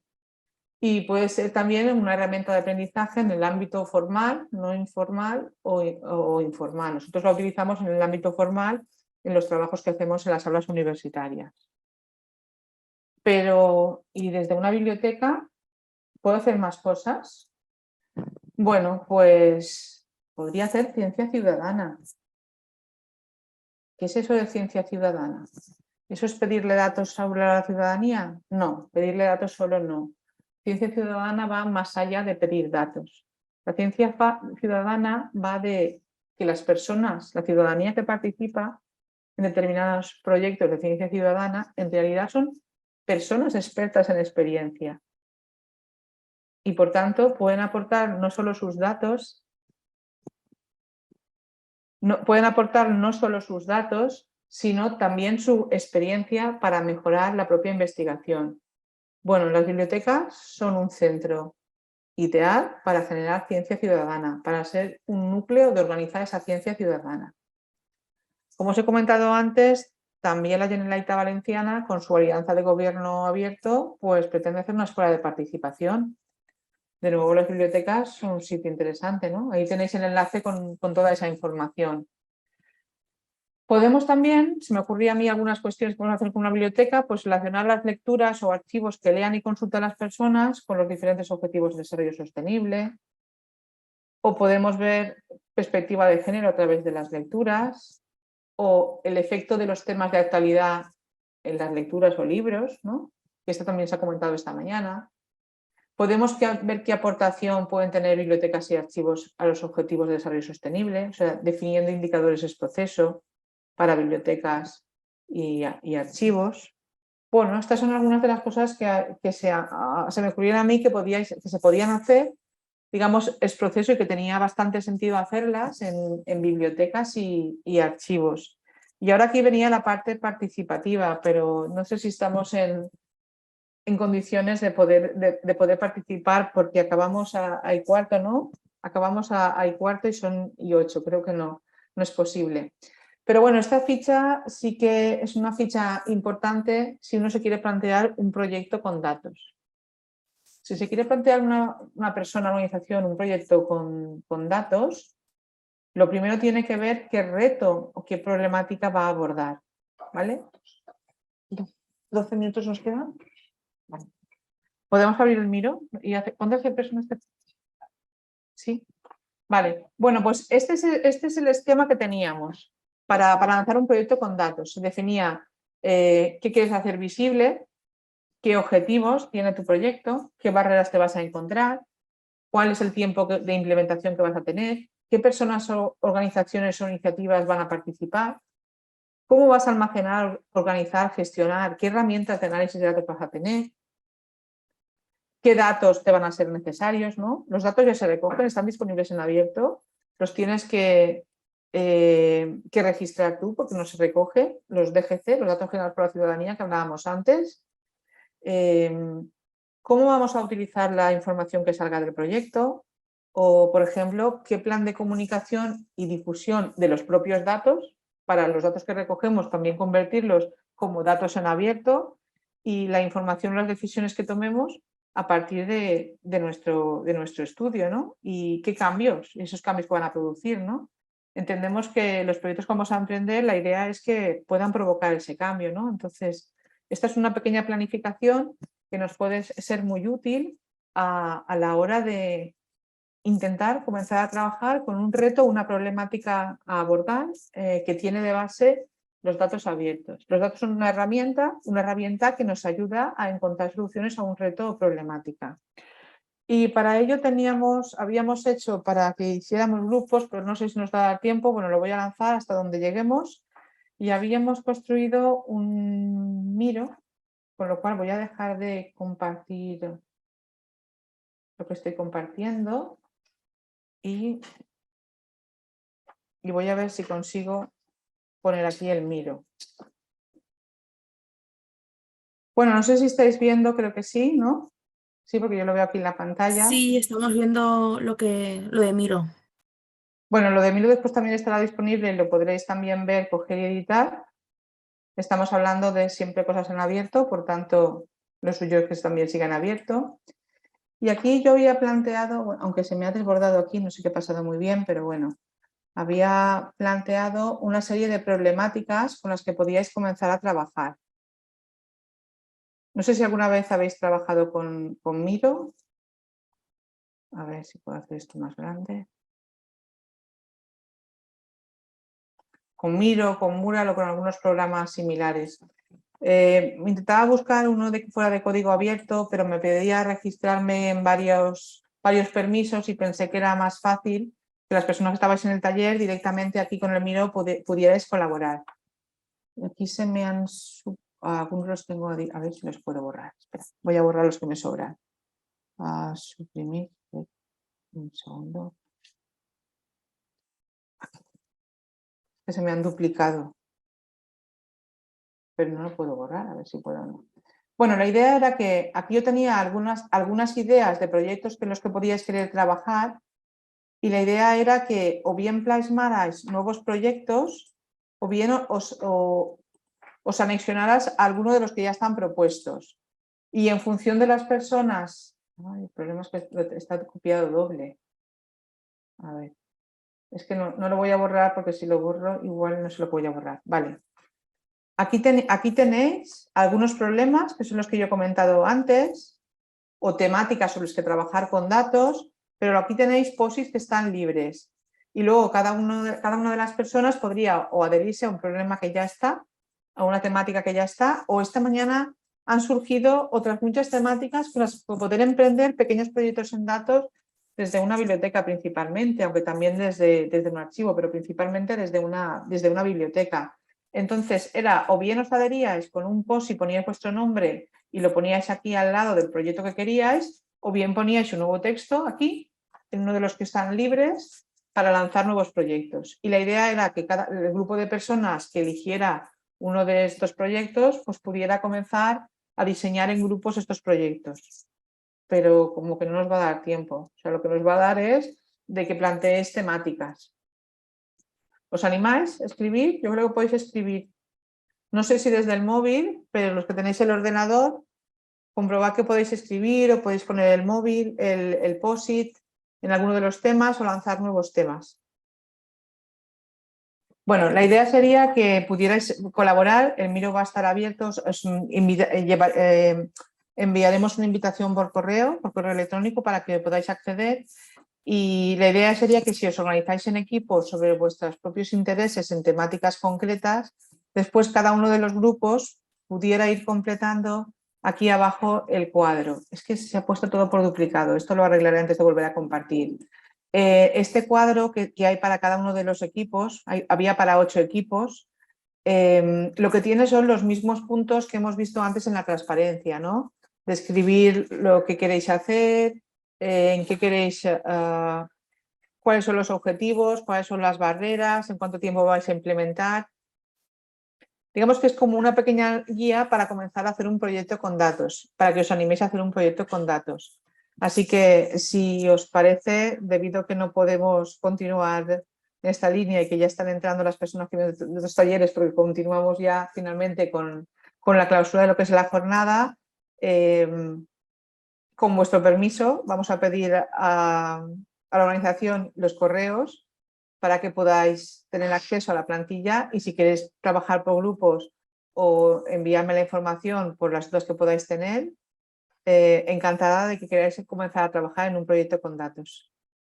Y puede ser también una herramienta de aprendizaje en el ámbito formal, no informal o informal. Nosotros la utilizamos en el ámbito formal en los trabajos que hacemos en las aulas universitarias. Pero, ¿y desde una biblioteca puedo hacer más cosas? Bueno, pues podría hacer ciencia ciudadana. ¿Qué es eso de ciencia ciudadana? ¿Eso es pedirle datos sobre la ciudadanía? No, pedirle datos solo no. Ciencia ciudadana va más allá de pedir datos. La ciencia ciudadana va de que las personas, la ciudadanía que participa, en determinados proyectos de ciencia ciudadana, en realidad son personas expertas en experiencia. Y por tanto pueden aportar no solo sus datos, sino también su experiencia para mejorar la propia investigación. Bueno, las bibliotecas son un centro ideal para generar ciencia ciudadana, para ser un núcleo de organizar esa ciencia ciudadana. Como os he comentado antes, también la Generalitat Valenciana, con su alianza de gobierno abierto, pues pretende hacer una escuela de participación. De nuevo, las bibliotecas son un sitio interesante, ¿no? Ahí tenéis el enlace con toda esa información. Podemos también, se me ocurría a mí algunas cuestiones que podemos hacer con una biblioteca, pues relacionar las lecturas o archivos que lean y consultan las personas con los diferentes objetivos de desarrollo sostenible. O podemos ver perspectiva de género a través de las lecturas, o el efecto de los temas de actualidad en las lecturas o libros, ¿no? Esto también se ha comentado esta mañana. Podemos ver qué aportación pueden tener bibliotecas y archivos a los objetivos de desarrollo sostenible, o sea, definiendo indicadores es proceso para bibliotecas y archivos. Bueno, estas son algunas de las cosas que se me ocurrieron a mí que se podían hacer, digamos, es proceso y que tenía bastante sentido hacerlas en bibliotecas y archivos. Y ahora aquí venía la parte participativa, pero no sé si estamos en condiciones de poder participar, porque acabamos a cuarto, ¿no? Acabamos a cuarto y son 8, creo que no es posible. Pero bueno, esta ficha sí que es una ficha importante si uno se quiere plantear un proyecto con datos. Si se quiere plantear una persona, una organización, un proyecto con datos, lo primero tiene que ver qué reto o qué problemática va a abordar. ¿Vale? 12 minutos nos quedan. Vale. ¿Podemos abrir el Miro? ¿Cuántas personas? Sí. Vale. Bueno, pues este es el esquema que teníamos para lanzar un proyecto con datos. Se definía qué quieres hacer visible, qué objetivos tiene tu proyecto, qué barreras te vas a encontrar, cuál es el tiempo de implementación que vas a tener, qué personas o organizaciones o iniciativas van a participar, cómo vas a almacenar, organizar, gestionar, qué herramientas de análisis de datos vas a tener, qué datos te van a ser necesarios, ¿no? Los datos ya se recogen, están disponibles en abierto, los tienes que registrar tú porque no se recoge, los DGC, los datos generados por la ciudadanía que hablábamos antes. ¿Cómo vamos a utilizar la información que salga del proyecto? O, por ejemplo, qué plan de comunicación y difusión de los propios datos, para los datos que recogemos también convertirlos como datos en abierto, y la información o las decisiones que tomemos a partir de nuestro estudio, ¿no? Y qué cambios, esos cambios que van a producir, ¿no? Entendemos que los proyectos que vamos a emprender, la idea es que puedan provocar ese cambio, ¿no? Entonces, esta es una pequeña planificación que nos puede ser muy útil a la hora de intentar comenzar a trabajar con un reto, una problemática a abordar que tiene de base los datos abiertos. Los datos son una herramienta que nos ayuda a encontrar soluciones a un reto o problemática. Y para ello habíamos hecho para que hiciéramos grupos, pero no sé si nos da tiempo, bueno, lo voy a lanzar hasta donde lleguemos, y habíamos construido un Miro, con lo cual voy a dejar de compartir lo que estoy compartiendo y voy a ver si consigo poner aquí el Miro. Bueno, no sé si estáis viendo, creo que sí, ¿no? Sí, porque yo lo veo aquí en la pantalla. Sí, estamos viendo lo de Miro. Bueno, lo de Miro después también estará disponible y lo podréis también ver, coger y editar. Estamos hablando de siempre cosas en abierto, por tanto, lo suyo es que también sigan abierto. Y aquí yo había planteado, bueno, aunque se me ha desbordado aquí, no sé qué ha pasado muy bien, pero bueno, había planteado una serie de problemáticas con las que podíais comenzar a trabajar. No sé si alguna vez habéis trabajado con Miro. A ver si puedo hacer esto más grande. Con Miro, con Mural o con algunos programas similares. Intentaba buscar uno que fuera de código abierto, pero me pedía registrarme en varios permisos y pensé que era más fácil que las personas que estabais en el taller directamente aquí con el Miro pudierais colaborar. Aquí se me han... Algunos los tengo... A ver si los puedo borrar. Espera, voy a borrar los que me sobran. A suprimir. Un segundo. Que se me han duplicado. Pero no lo puedo borrar, a ver si puedo o no. Bueno, la idea era que aquí yo tenía algunas ideas de proyectos en los que podíais querer trabajar y la idea era que o bien plasmarais nuevos proyectos o bien os anexionaras a alguno de los que ya están propuestos. Y en función de las personas... Ay, el problema es que está copiado doble. A ver, es que no lo voy a borrar porque si lo borro igual no se lo voy a borrar. Vale. Aquí tenéis algunos problemas, que son los que yo he comentado antes, o temáticas sobre las que trabajar con datos, pero aquí tenéis POSITs que están libres. Y luego cada una de las personas podría o adherirse a un problema que ya está, a una temática que ya está, o esta mañana han surgido otras muchas temáticas con las que poder emprender pequeños proyectos en datos desde una biblioteca principalmente, aunque también desde un archivo, pero principalmente desde una biblioteca. Entonces, era o bien os adheríais con un post y poníais vuestro nombre y lo poníais aquí al lado del proyecto que queríais, o bien poníais un nuevo texto aquí, en uno de los que están libres, para lanzar nuevos proyectos. Y la idea era que el grupo de personas que eligiera uno de estos proyectos, pues pudiera comenzar a diseñar en grupos estos proyectos. Pero como que no nos va a dar tiempo. O sea, lo que nos va a dar es de que planteéis temáticas. ¿Os animáis a escribir? Yo creo que podéis escribir. No sé si desde el móvil, pero los que tenéis el ordenador, comprobad que podéis escribir o podéis poner el móvil, el POSIT en alguno de los temas o lanzar nuevos temas. Bueno, la idea sería que pudierais colaborar. El Miro va a estar abierto. Enviaremos una invitación por correo electrónico para que podáis acceder. Y la idea sería que si os organizáis en equipos sobre vuestros propios intereses en temáticas concretas, después cada uno de los grupos pudiera ir completando aquí abajo el cuadro. Es que se ha puesto todo por duplicado. Esto lo arreglaré antes de volver a compartir. Este cuadro que hay para cada uno de los equipos, había para 8 equipos, lo que tiene son los mismos puntos que hemos visto antes en la transparencia, ¿no? Describir lo que queréis hacer, en qué queréis, cuáles son los objetivos, cuáles son las barreras, en cuánto tiempo vais a implementar. Digamos que es como una pequeña guía para comenzar a hacer un proyecto con datos, para que os animéis a hacer un proyecto con datos. Así que si os parece, debido a que no podemos continuar en esta línea y que ya están entrando las personas que vienen de los talleres, porque continuamos ya finalmente con la clausura de lo que es la jornada, con vuestro permiso vamos a pedir a la organización los correos para que podáis tener acceso a la plantilla y si queréis trabajar por grupos o enviarme la información por las dudas que podáis tener, encantada de que queráis comenzar a trabajar en un proyecto con datos.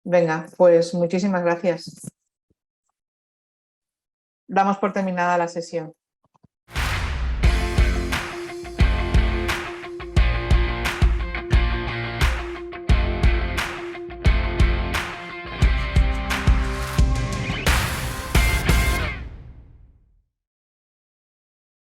Venga, pues muchísimas gracias. Damos por terminada la sesión.